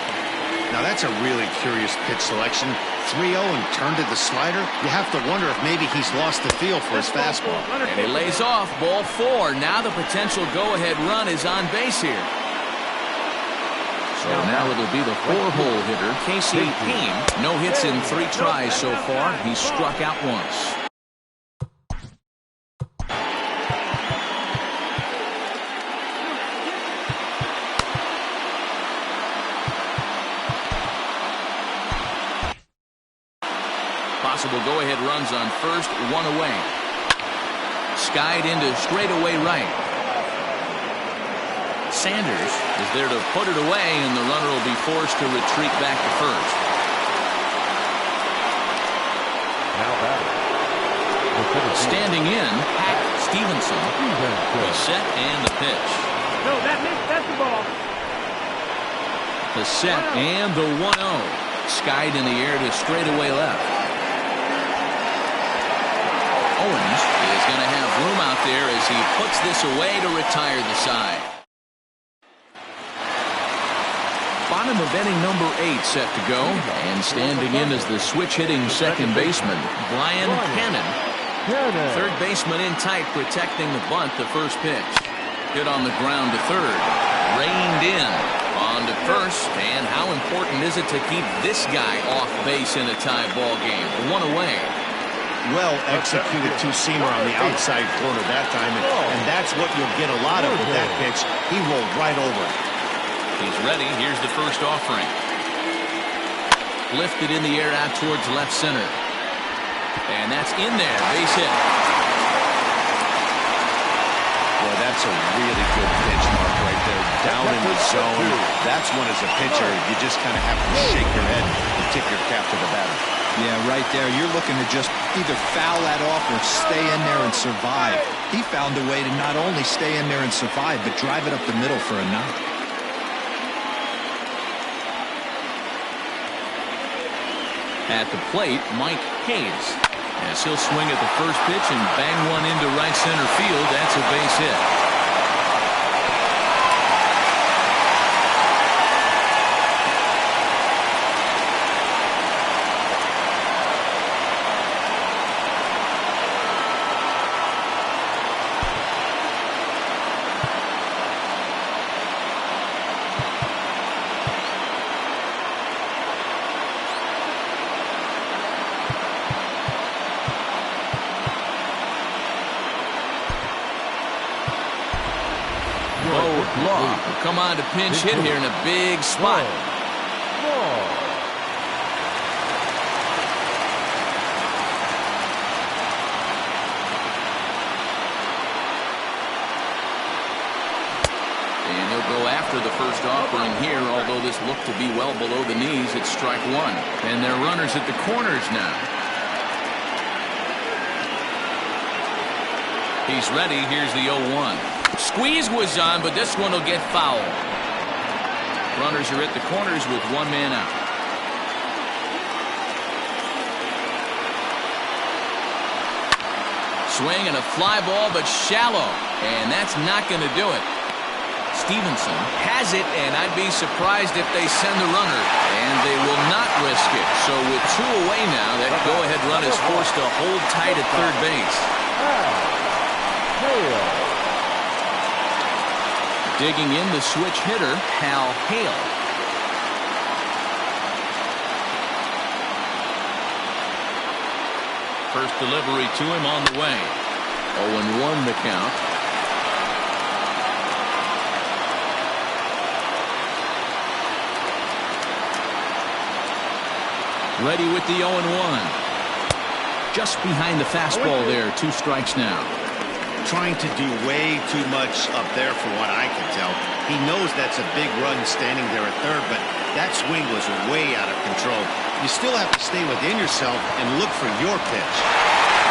Now that's a really curious pitch selection. 3-0 and turned to the slider. You have to wonder if maybe he's lost the feel for his fastball. And he lays off ball 4. Now the potential go-ahead run is on base here. So now it'll be the 4-hole hitter, Casey Payne. No hits in 3 tries so far. He's struck out once. Possible go-ahead runs on first, 1 away. Skied into straightaway right. Sanders is there to put it away, and the runner will be forced to retreat back to first. Standing in, Pat Stevenson. The set and the pitch. No, that's the ball. The set and the 1-0. Skied in the air to straightaway left. Owens is going to have room out there as he puts this away to retire the side. Bottom of inning number 8 set to go, and standing in is the switch-hitting second baseman, Brian Cannon. Third baseman in tight, protecting the bunt, the first pitch. Hit on the ground to third. Reined in. On to first, and how important is it to keep this guy off base in a tie ball game? 1 away. Well executed two-seamer on the outside corner that time, and that's what you'll get a lot of with that pitch. He rolled right over it. He's ready. Here's the first offering. Lifted in the air out towards left center. And that's in there. Base hit. Well, that's a really good pitch, Mark, right there. Down in the zone. That's when, as a pitcher, you just kind of have to shake your head and tip your cap to the batter. Yeah, right there. You're looking to just either foul that off or stay in there and survive. He found a way to not only stay in there and survive, but drive it up the middle for a knock. At the plate, Mike Hayes. As he'll swing at the first pitch and bang one into right center field. That's a base hit. Law will come on to pinch hit here in a big spot. And he'll go after the first offering here, although this looked to be well below the knees. It's strike 1. And they're runners at the corners now. He's ready. Here's the 0-1. Squeeze was on, but this one will get foul. Runners are at the corners with 1 man out. Swing and a fly ball, but shallow. And that's not going to do it. Stevenson has it, and I'd be surprised if they send the runner. And they will not risk it. So with 2 away now, that go-ahead run is forced to hold tight at third base. Digging in the switch hitter, Hal Hale. First delivery to him on the way. 0-1 the count. Ready with the 0-1. Just behind the fastball there. 2 strikes now. Trying to do way too much up there for what I can tell. He knows that's a big run standing there at third, but that swing was way out of control. You still have to stay within yourself and look for your pitch.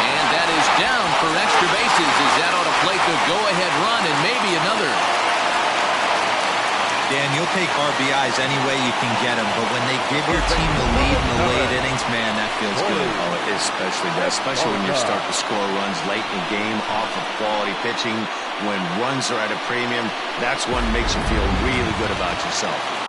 And that is down for extra bases as that ought to plate the go-ahead run and maybe another. Dan, you'll take RBIs any way you can get them, but when they give your team the lead in the late innings, man, that feels good. Oh, it especially does, especially when you start to score runs late in the game off of quality pitching. When runs are at a premium, that's what makes you feel really good about yourself.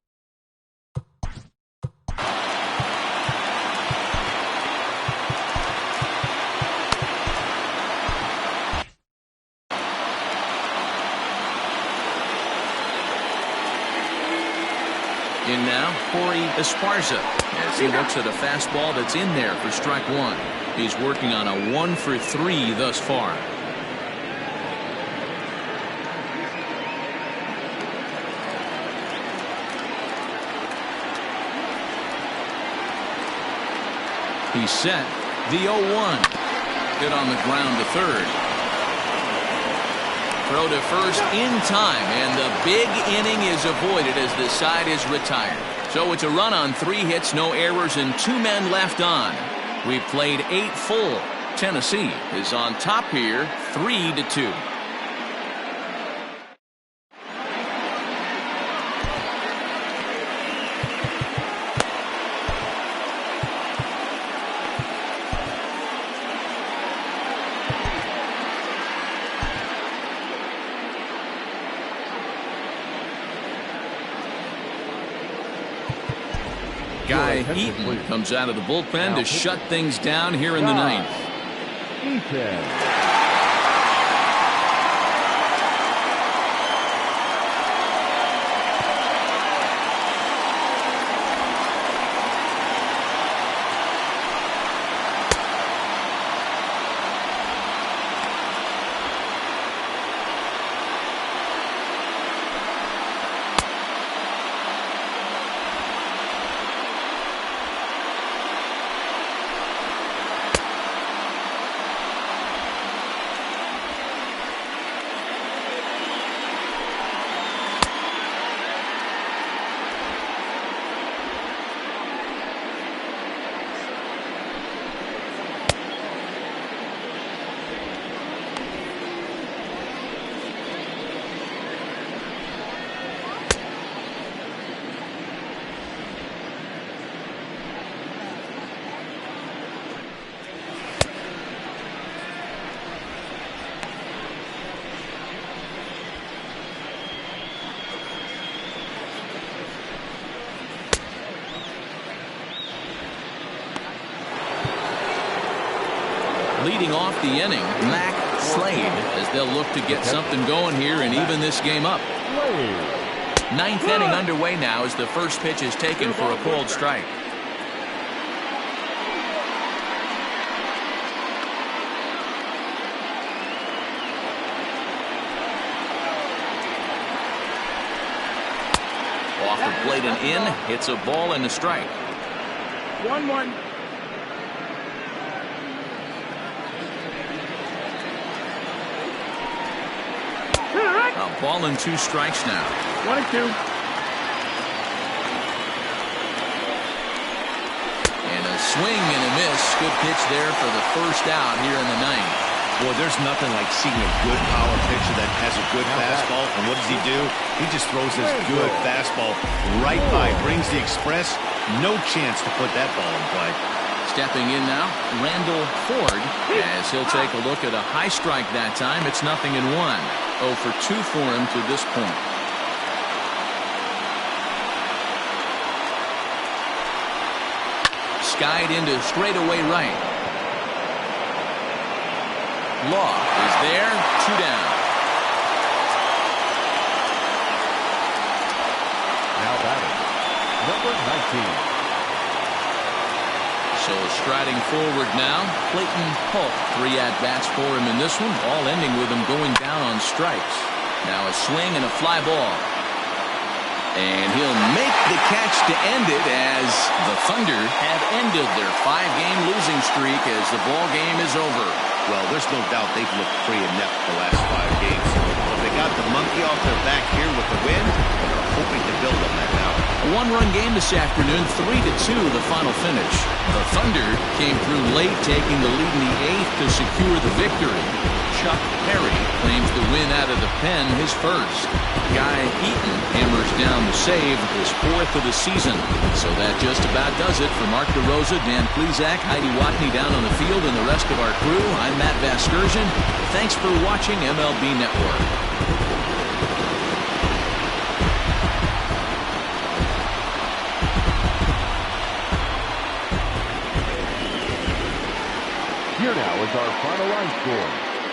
In now, Corey Esparza, as he looks at a fastball that's in there for strike 1. He's working on a 1 for 3 thus far. He's set. The 0-1. Hit on the ground to third. Throw to first in time, and the big inning is avoided as the side is retired. So it's a run on 3 hits, no errors, and 2 men left on. We've played 8 full. Tennessee is on top here, 3-2. Guy Eaton comes out of the bullpen to shut things down here in the 9th. Eaton. Leading off the inning, Mac Slade, as they'll look to get something going here and even this game up. 9th inning underway now as the first pitch is taken for a called strike. Off the plate and in, hits a ball and a strike. 1-1. A ball and 2 strikes now. 1-2. And a swing and a miss. Good pitch there for the first out here in the 9th. Boy, there's nothing like seeing a good power pitcher that has a good fastball. And what does he do? He just throws this good fastball right by, brings the express. No chance to put that ball in play. Stepping in now, Randall Ford, as he'll take a look at a high strike that time. It's 0-1. 0 for 2 for him to this point. Skied into straightaway right. Law is there, 2 down. Now batting, number 19. So striding forward now, Clayton Polk. 3 at-bats for him in this one, all ending with him going down on strikes. Now a swing and a fly ball. And he'll make the catch to end it as the Thunder have ended their 5-game losing streak as the ball game is over. Well, there's no doubt they've looked pretty inept the last 5 games. But they got the monkey off their back here with the win, and they're hoping to build on that now. A 1-run game this afternoon, 3-2 the final finish. The Thunder came through late, taking the lead in the 8th to secure the victory. Chuck Perry claims the win out of the pen, his first. Guy Eaton hammers down the save, his 4th of the season. So that just about does it for Mark DeRosa, Dan Plesac, Heidi Watney down on the field, and the rest of our crew. I'm Matt Vasgersian. Thanks for watching MLB Network. Here now is our final line score.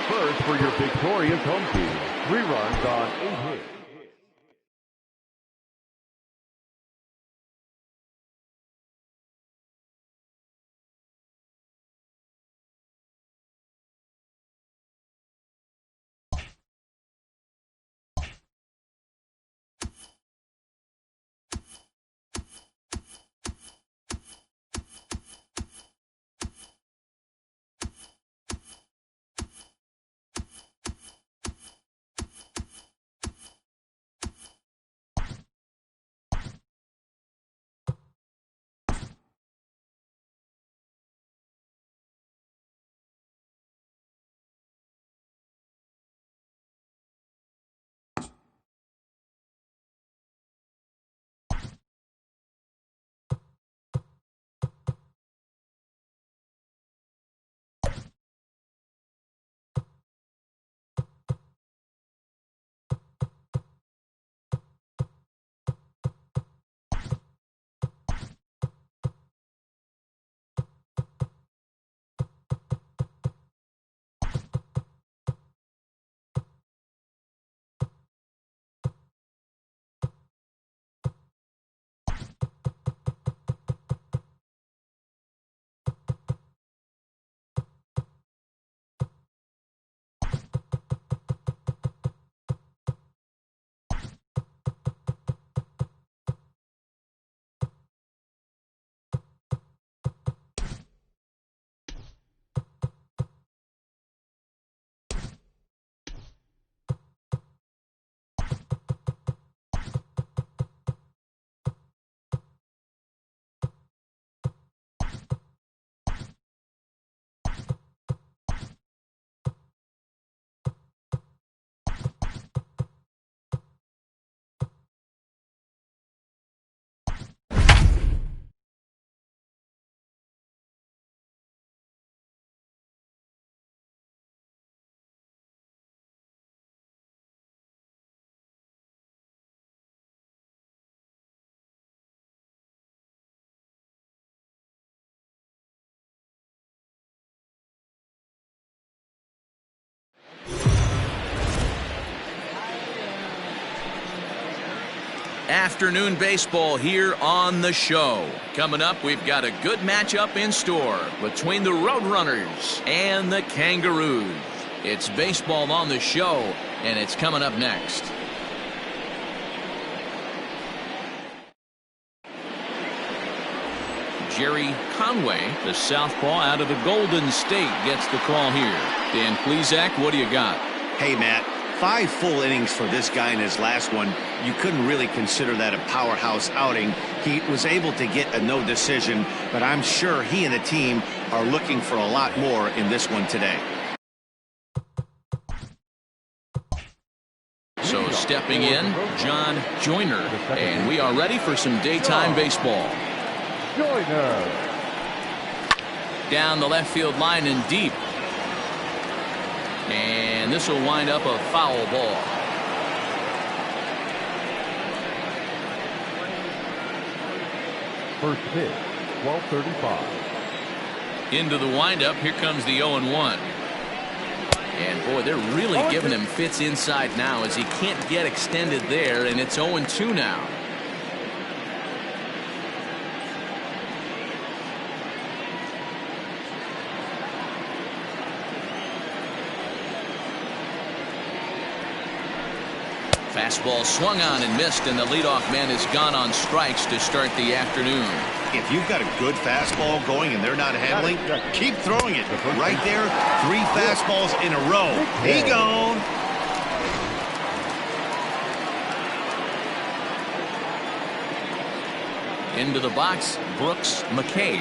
First for your victorious home team. 3 runs on 8 hits. Afternoon baseball here on the show. Coming up, we've got a good matchup in store between the Roadrunners and the Kangaroos. It's baseball on the show, and it's coming up next. Jerry Conway, the southpaw out of the Golden State, gets the call here. Dan Plesac, what do you got? Hey, Matt. 5 full innings for this guy in his last one. You couldn't really consider that a powerhouse outing. He was able to get a no decision, but I'm sure he and the team are looking for a lot more in this one today. So stepping in, John Joyner, and we are ready for some daytime baseball. Joyner. Down the left field line and deep. And this will wind up a foul ball. First pitch, 12:35. Into the windup, here comes the 0-1. And boy, they're really giving him fits inside now as he can't get extended there, and it's 0-2 now. Fastball swung on and missed, and the leadoff man is gone on strikes to start the afternoon. If you've got a good fastball going and they're not handling, keep throwing it. Right there, 3 fastballs in a row. He gone. Into the box, Brooks McKay.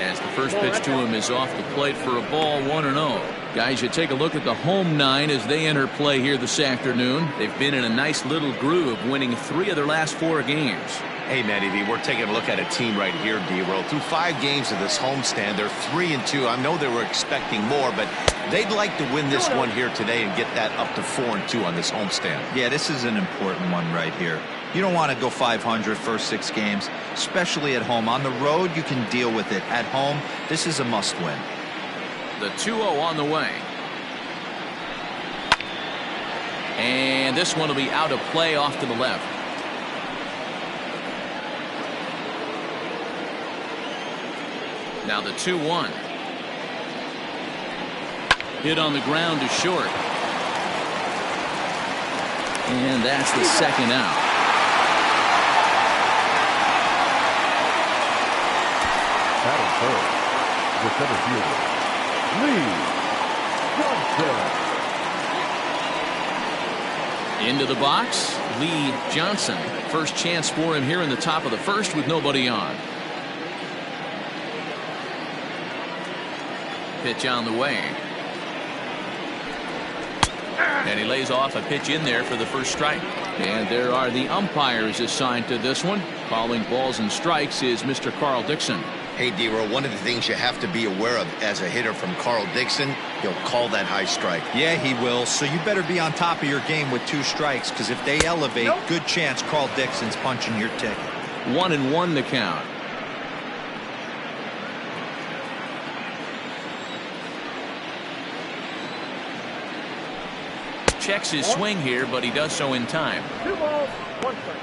As the first pitch to him is off the plate for a ball, 1-0. Guys, you take a look at the home 9 as they enter play here this afternoon. They've been in a nice little groove, winning 3 of their last 4 games. Hey, Matty V, we're taking a look at a team right here, D-Roll. Through 5 games of this homestand, they're 3-2. I know they were expecting more, but they'd like to win this one here today and get that up to 4-2 on this homestand. Yeah, this is an important one right here. You don't want to go 500 first 6 games, especially at home. On the road, you can deal with it. At home, this is a must-win. The 2-0 on the way. And this one will be out of play off to the left. Now the 2-1. Hit on the ground to short. And that's the second out. Batting first, the center fielder, Lee Johnson. Into the box, Lee Johnson. First chance for him here in the top of the first with nobody on. Pitch on the way. And he lays off a pitch in there for the first strike. And there are the umpires assigned to this one. Calling balls and strikes is Mr. Carl Dixon. Hey, D-Roll, one of the things you have to be aware of as a hitter from Carl Dixon, he'll call that high strike. Yeah, he will. So you better be on top of your game with 2 strikes, because if they elevate, good chance Carl Dixon's punching your ticket. 1-1 the count. Checks his swing here, but he does so in time. 2 balls, 1 strike.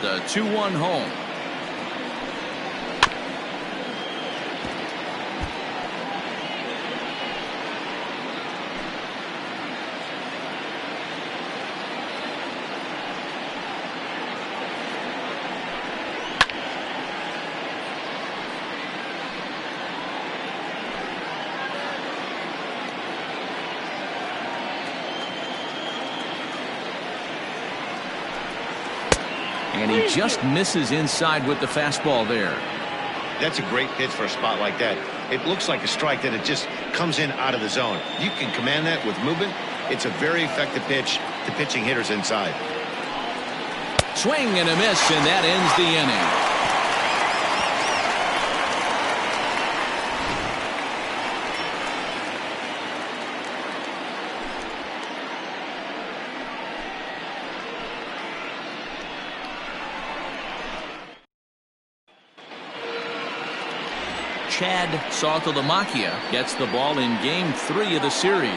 The 2-1 home. And he just misses inside with the fastball there. That's a great pitch for a spot like that. It looks like a strike that it just comes in out of the zone. You can command that with movement. It's a very effective pitch to pitching hitters inside. Swing and a miss, and that ends the inning. Chad Saltalamacchia gets the ball in game 3 of the series.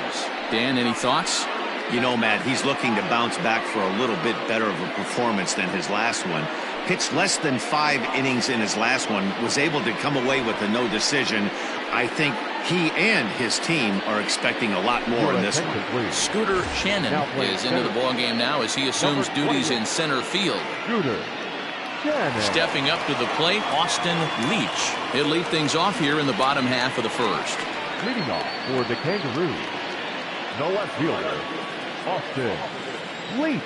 Dan, any thoughts? You know, Matt, he's looking to bounce back for a little bit better of a performance than his last one. Pitched less than 5 innings in his last one, was able to come away with a no decision. I think he and his team are expecting a lot more in this one. Scooter Shannon is into the ballgame now as he assumes duties in center field. Stepping up to the plate, Austin Leach. He'll lead things off here in the bottom half of the first. Leading off for the Kangaroos, the left fielder, Austin Leach.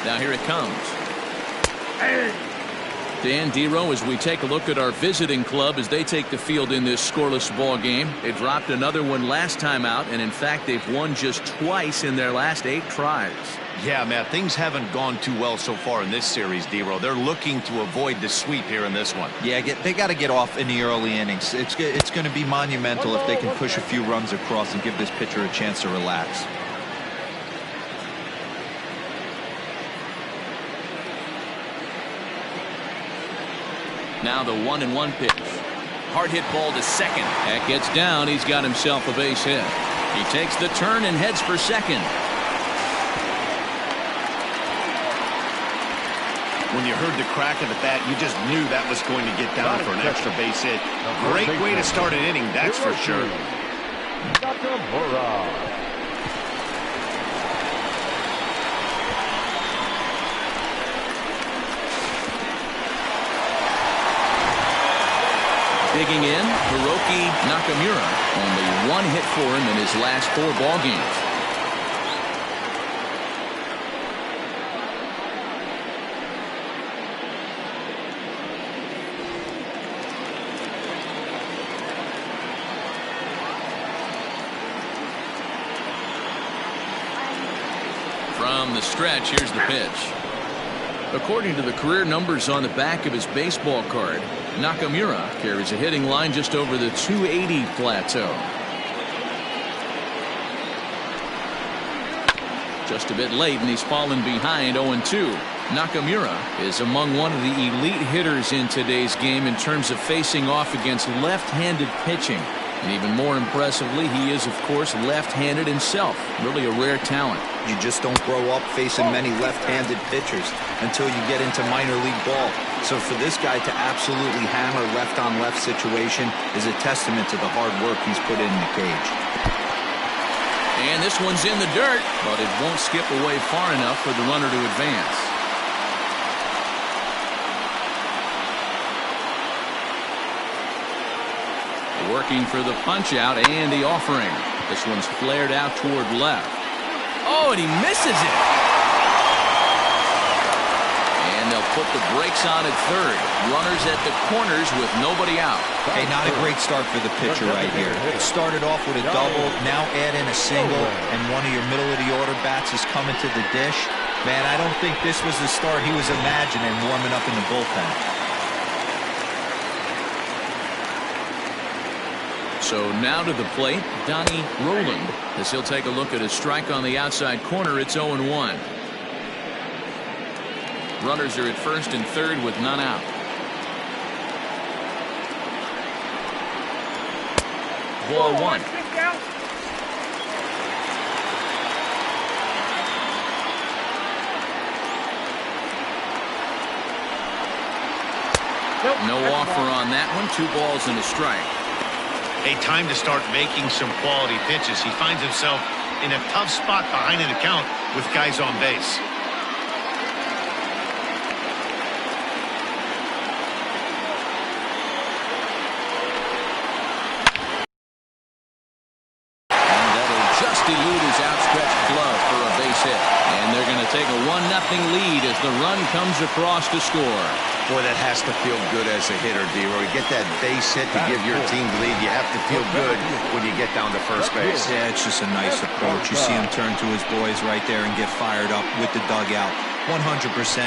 Now here it comes. Dan Dero, as we take a look at our visiting club as they take the field in this scoreless ball game. They dropped another one last time out, and in fact they've won just twice in their last 8 tries. Yeah, Matt, things haven't gone too well so far in this series, Dero. They're looking to avoid the sweep here in this one. Yeah, they got to get off in the early innings. It's going to be monumental if they can push a few runs across and give this pitcher a chance to relax. Now the 1-1 pitch. Hard hit ball to second. That gets down. He's got himself a base hit. He takes the turn and heads for second. When you heard the crack of the bat, you just knew that was going to get down for an extra base hit. Great way to start an inning, that's for sure. Nakamura. Digging in, Hiroki Nakamura. Only one hit for him in his last 4 ball games. From the stretch, here's the pitch. According to the career numbers on the back of his baseball card, Nakamura carries a hitting line just over the 280 plateau. Just a bit late, and he's fallen behind 0-2. Nakamura is among one of the elite hitters in today's game in terms of facing off against left-handed pitching. And even more impressively, he is, of course, left-handed himself. Really a rare talent. You just don't grow up facing many left-handed pitchers until you get into minor league ball. So for this guy to absolutely hammer left-on-left situation is a testament to the hard work he's put in the cage. And this one's in the dirt, but it won't skip away far enough for the runner to advance. Working for the punch out and the offering. This one's flared out toward left. Oh, and he misses it. And they'll put the brakes on at third. Runners at the corners with nobody out. Hey, not a great start for the pitcher right here. It started off with a double, now add in a single, and one of your middle-of-the-order bats is coming to the dish. Man, I don't think this was the start he was imagining warming up in the bullpen. So now to the plate, Donnie Roland, as he'll take a look at a strike on the outside corner. It's 0-1. Runners are at first and third with none out. Ball 1. No offer on that one. 2 balls and a strike. A time to start making some quality pitches. He finds himself in a tough spot behind an account with guys on base. And that'll just elude his outstretched glove for a base hit. And they're going to take a 1-0 lead as the run comes across to score. Boy, that has to feel good as a hitter, D-Roy. Get that base hit to give your team the lead. You have to feel good when you get down to first base. Yeah, it's just a nice approach. You see him turn to his boys right there and get fired up with the dugout. 100%,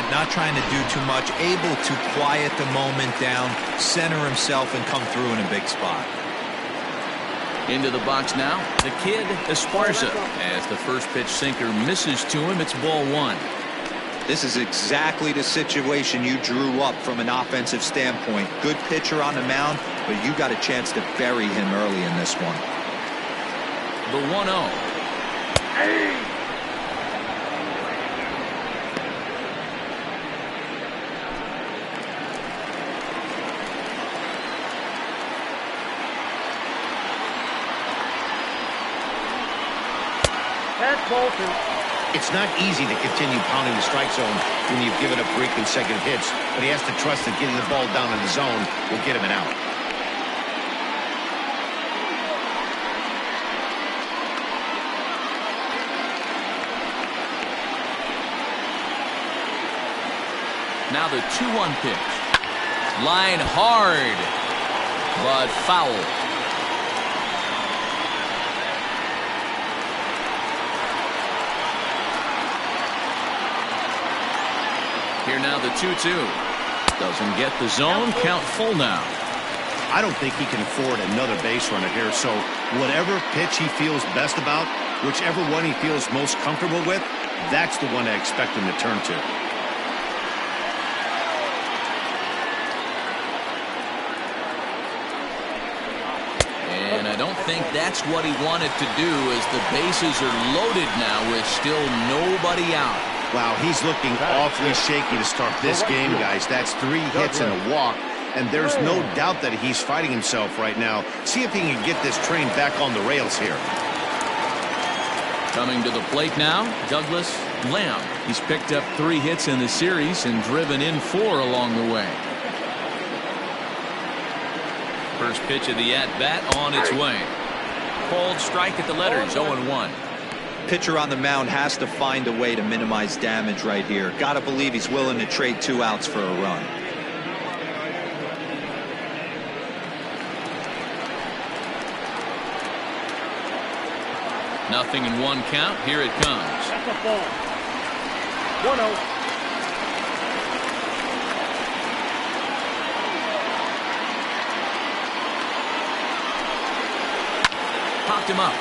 not trying to do too much, able to quiet the moment down, center himself, and come through in a big spot. Into the box now, the kid Esparza. As the first pitch sinker misses to him, it's ball 1. This is exactly the situation you drew up from an offensive standpoint. Good pitcher on the mound, but you got a chance to bury him early in this one. The 1-0. That's Bolton. It's not easy to continue pounding the strike zone when you've given up 3 consecutive hits, but he has to trust that getting the ball down in the zone will get him an out. Now the 2-1 pitch. Line hard, but foul. Here now the 2-2. Doesn't get the zone. Count full now. I don't think he can afford another base runner here, so whatever pitch he feels best about, whichever one he feels most comfortable with, that's the one I expect him to turn to. And I don't think that's what he wanted to do, as the bases are loaded now with still nobody out. Wow, he's looking awfully shaky to start this game, guys. That's 3 hits and a walk, and there's no doubt that he's fighting himself right now. See if he can get this train back on the rails here. Coming to the plate now, Douglas Lamb. He's picked up 3 hits in the series and driven in 4 along the way. First pitch of the at-bat on its way. Called strike at the letters, 0-1. Pitcher on the mound has to find a way to minimize damage right here. Gotta believe he's willing to trade 2 outs for a run. Nothing in 1 count. Here it comes. That's a ball. 1-0. Popped him up.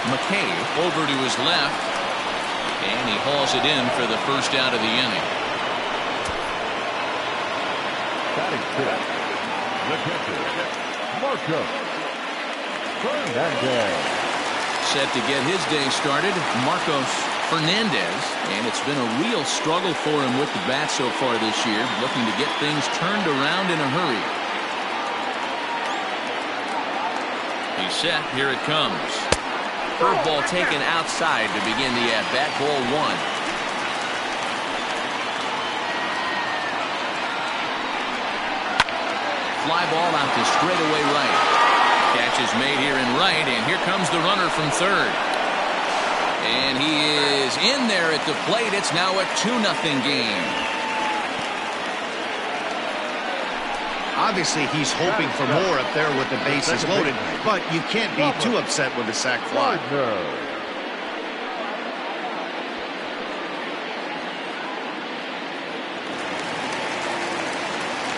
McKay over to his left, and he hauls it in for the first out of the inning. Batting 6th, the catcher, Marcus Fernandez. Set to get his day started, Marcos Fernandez, and it's been a real struggle for him with the bat so far this year, looking to get things turned around in a hurry. He's set. Here it comes. Curveball taken outside to begin the at-bat. Ball 1. Fly ball out to straightaway right. Catch is made here in right, and here comes the runner from third. And he is in there at the plate. It's now a 2-0 game. Obviously, he's hoping for more up there with the bases loaded, but you can't be too upset with a sac fly.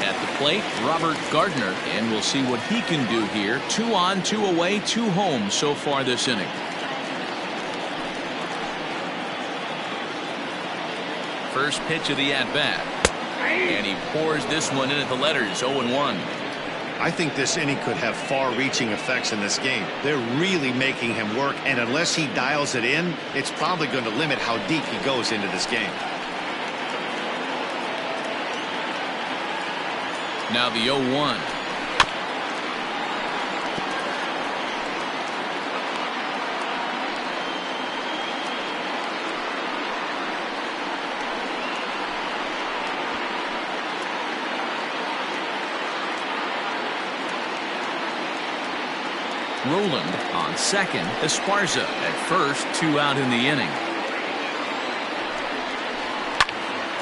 At the plate, Robert Gardner, and we'll see what he can do here. 2 on, 2 away, 2 home so far this inning. First pitch of the at-bat. And he pours this one in at the letters, 0-1. I think this inning could have far-reaching effects in this game. They're really making him work, and unless he dials it in, it's probably going to limit how deep he goes into this game. Now the 0-1. Roland on second. Esparza at first. 2 out in the inning.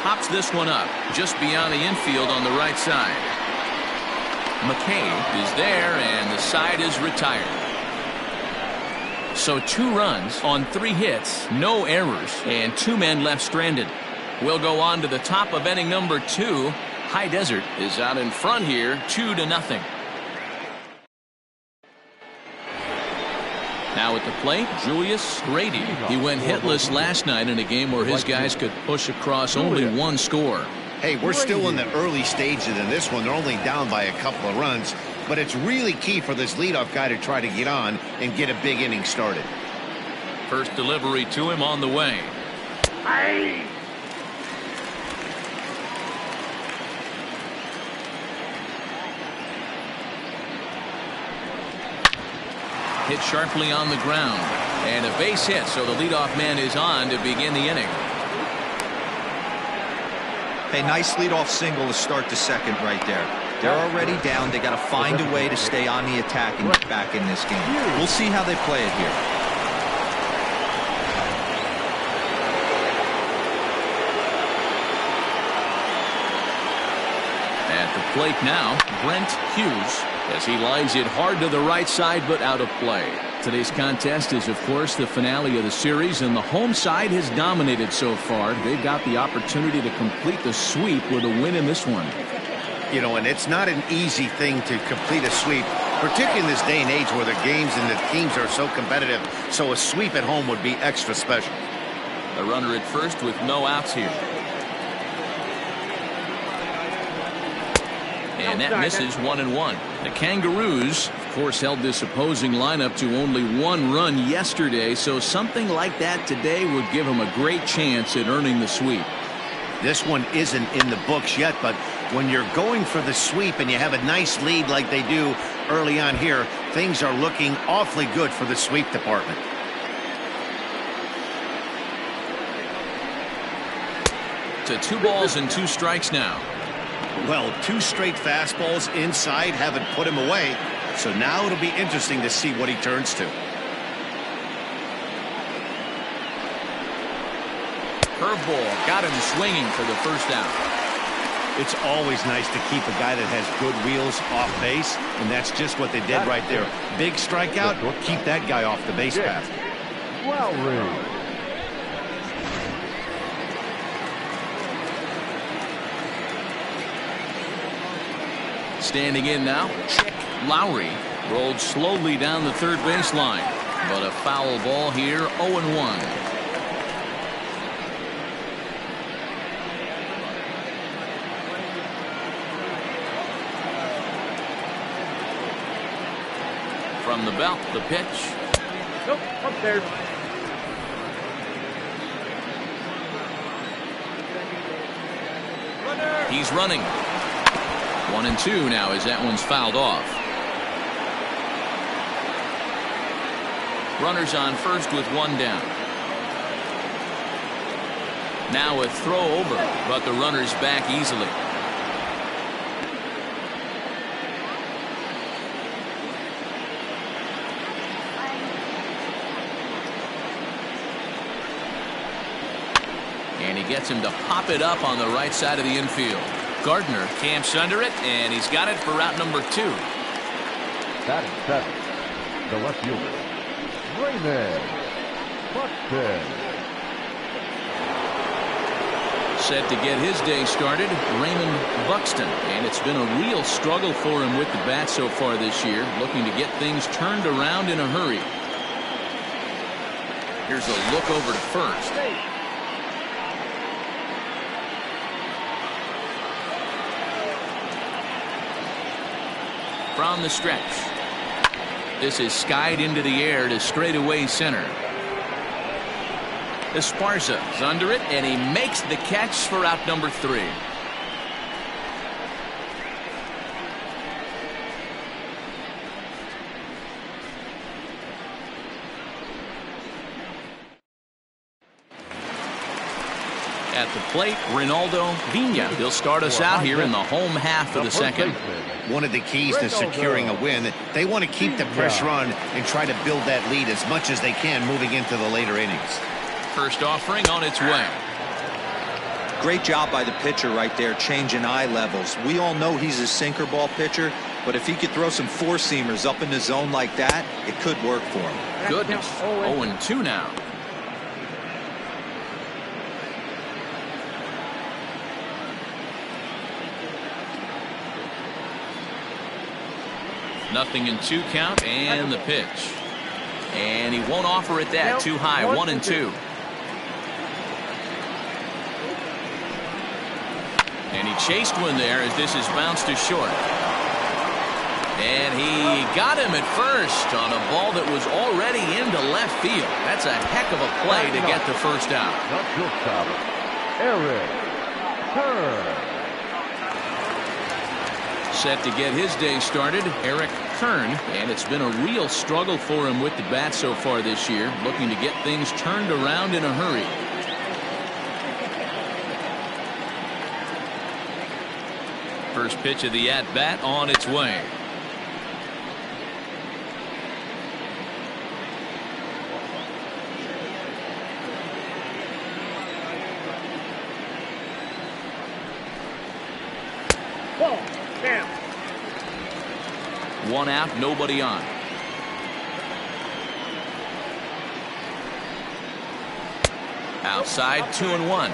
Pops this one up just beyond the infield on the right side. McKay is there, and the side is retired. So 2 runs on 3 hits, no errors, and 2 men left stranded. We'll go on to the top of inning number 2. High Desert is out in front here, 2-0. Now at the plate, Julius Grady. He went hitless last night in a game where his guys could push across only 1 score. Hey, we're still in the early stages in this one. They're only down by a couple of runs, but it's really key for this leadoff guy to try to get on and get a big inning started. First delivery to him on the way. Hit sharply on the ground, and a base hit, so the leadoff man is on to begin the inning. Hey, nice leadoff single to start the second right there. They're already down. They got to find a way to stay on the attack and get back in this game. We'll see how they play it here. At the plate now, Brent Hughes, as he lines it hard to the right side, but out of play. Today's contest is, of course, the finale of the series, and the home side has dominated so far. They've got the opportunity to complete the sweep with a win in this one. You know, and it's not an easy thing to complete a sweep, particularly in this day and age where the games and the teams are so competitive. So a sweep at home would be extra special. A runner at first with no outs here. And that misses 1-1. The Kangaroos Force held this opposing lineup to only 1 run yesterday, so something like that today would give him a great chance at earning the sweep. This one isn't in the books yet, but when you're going for the sweep and you have a nice lead like they do early on here, things are looking awfully good for the sweep department. To 2 balls and 2 strikes now. Well, 2 straight fastballs inside haven't put him away, so now it'll be interesting to see what he turns to. Curveball got him swinging for the first out. It's always nice to keep a guy that has good wheels off base, and that's just what they did right there. Big strikeout, keep that guy off the base path. Lowry. Standing in now, Chick Lowry rolled slowly down the third baseline, but a foul ball here, 0-1. From the belt, the pitch. Nope, upstairs. He's running. 1-2 now as that one's fouled off. Runners on first with 1 down. Now a throw over, but the runner's back easily. And he gets him to pop it up on the right side of the infield. Gardner camps under it, and he's got it for route number 2. Batting 7, the left fielder, Raymond Buxton. Set to get his day started, Raymond Buxton. And it's been a real struggle for him with the bat so far this year, looking to get things turned around in a hurry. Here's a look over to first. From the stretch. This is skied into the air to straightaway center. Esparza's under it, and he makes the catch for out number 3. At the plate, Ronaldo Vina. He'll start us out here in the home half of the second. One of the keys to securing a win, they want to keep the pressure on and try to build that lead as much as they can moving into the later innings. First offering on its way. Great job by the pitcher right there, changing eye levels. We all know he's a sinker ball pitcher, but if he could throw some 4-seamers up in the zone like that, it could work for him. Goodness. 0-2 now. Nothing in 2 count, and the pitch. And he won't offer it that. Too high. 1-2. And he chased one there as this is bounced to short. And he got him at first on a ball that was already into left field. That's a heck of a play to get the first out. Eric Kern. Set to get his day started, Eric Kern, and it's been a real struggle for him with the bat so far this year, looking to get things turned around in a hurry. First pitch of the at-bat on its way. Damn. 1 out, nobody on. Outside, 2-1.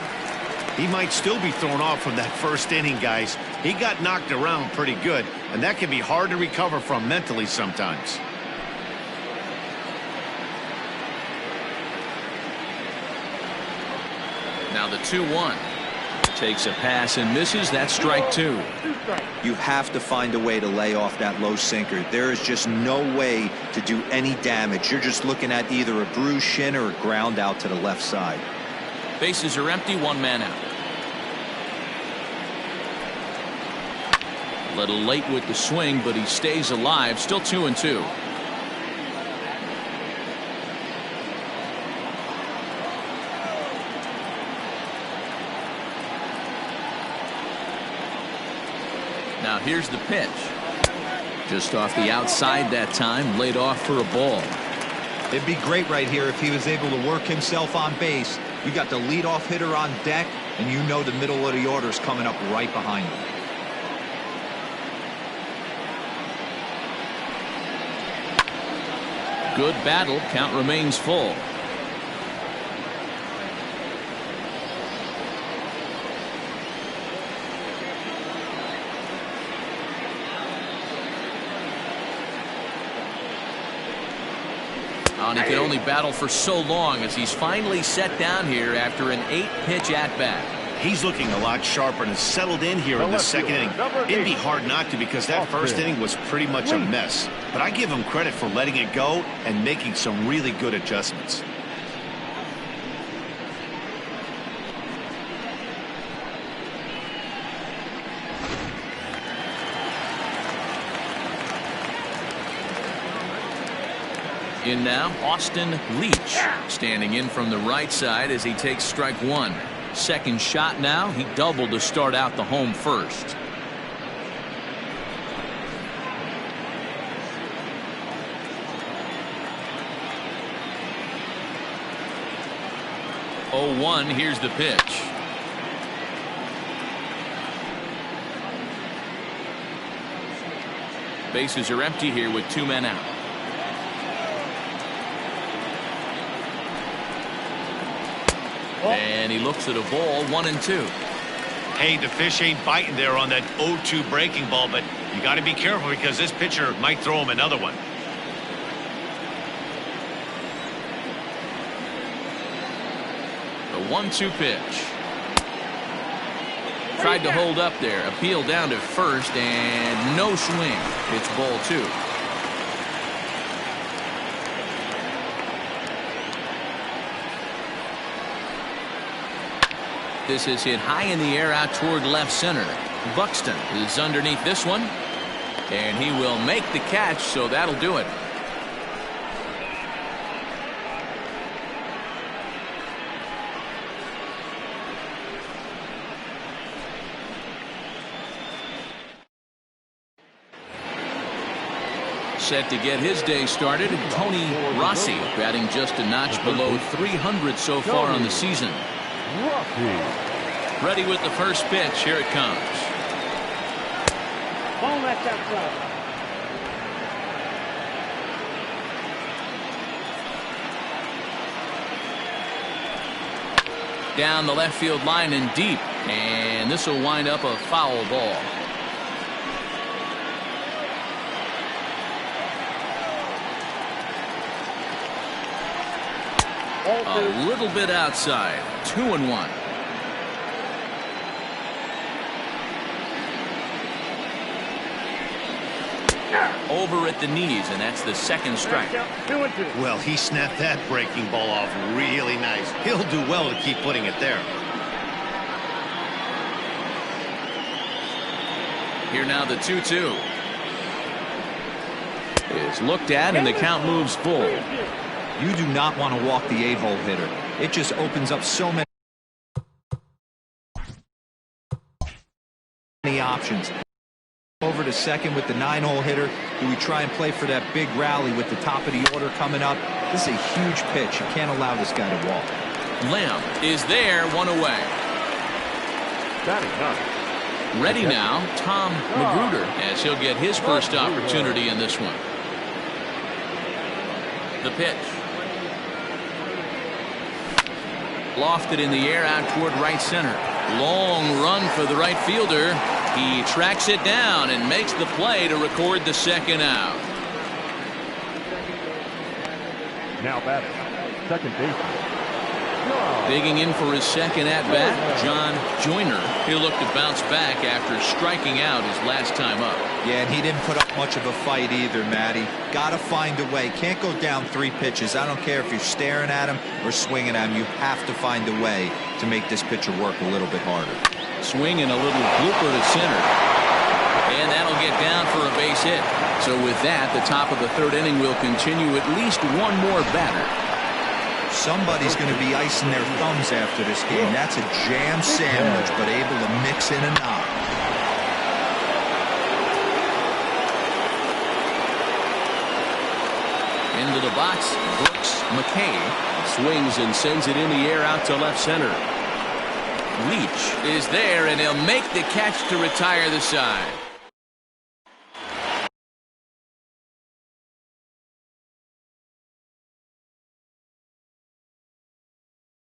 He might still be thrown off from that first inning, guys. He got knocked around pretty good, and that can be hard to recover from mentally sometimes. Now the 2-1. Takes a pass and misses. That's strike 2. You have to find a way to lay off that low sinker. There is just no way to do any damage. You're just looking at either a bruised shin or a ground out to the left side. Bases are empty, 1 man out. A little late with the swing, but he stays alive. Still 2-2. Now here's the pitch. Just off the outside that time, laid off for a ball. It'd be great right here if he was able to work himself on base. You got the leadoff hitter on deck, and you know the middle of the order is coming up right behind him. Good battle. Count remains full. And he can only battle for so long as he's finally set down here after an 8-pitch at-bat. He's looking a lot sharper and has settled in here in the second inning. It'd be hard not to because that first inning was pretty much a mess. But I give him credit for letting it go and making some really good adjustments. In now, Austin Leach, standing in from the right side as he takes strike 1. Second shot now. He doubled to start out the home first. Oh, 1. Here's the pitch. Bases are empty here with 2 men out. And he looks at a ball, 1-2. Hey, the fish ain't biting there on that 0-2 breaking ball, but you got to be careful because this pitcher might throw him another one. The 1-2 pitch. Tried to hold up there. Appeal down to first and no swing. It's ball 2. This is hit high in the air out toward left center. Buxton is underneath this one. And he will make the catch, so that'll do it. Set to get his day started, Tony Rossi batting just a notch below 300 so far on the season. Ready with the first pitch. Here it comes. Ball left outside. Down the left field line and deep. And this will wind up a foul ball. A little bit outside. 2-1. Over at the knees, and that's the second strike. Well, he snapped that breaking ball off really nice. He'll do well to keep putting it there. Here now the 2-2. Is looked at, and the count moves full. You do not want to walk the 8-hole hitter. It just opens up so many options. Over to second with the 9-hole hitter. Do we try and play for that big rally with the top of the order coming up? This is a huge pitch. You can't allow this guy to walk. Lamb is there, 1 away. Ready now, Tom Magruder, as he'll get his first opportunity in this one. The pitch. Lofted in the air out toward right center. Long run for the right fielder. He tracks it down and makes the play to record the second out. Now batting, second baseman, Digging in for his second at-bat, John Joyner. He'll look to bounce back after striking out his last time up. Yeah, and he didn't put up much of a fight either, Matty. Got to find a way. Can't go down 3 pitches. I don't care if you're staring at him or swinging at him. You have to find a way to make this pitcher work a little bit harder. Swing and a little blooper to center. And that'll get down for a base hit. So with that, the top of the 3rd inning will continue at least one more batter. Somebody's going to be icing their thumbs after this game. That's a jam sandwich, but able to mix in a knock. Into the box, Brooks McKay swings and sends it in the air out to left center. Leach is there, and he'll make the catch to retire the side.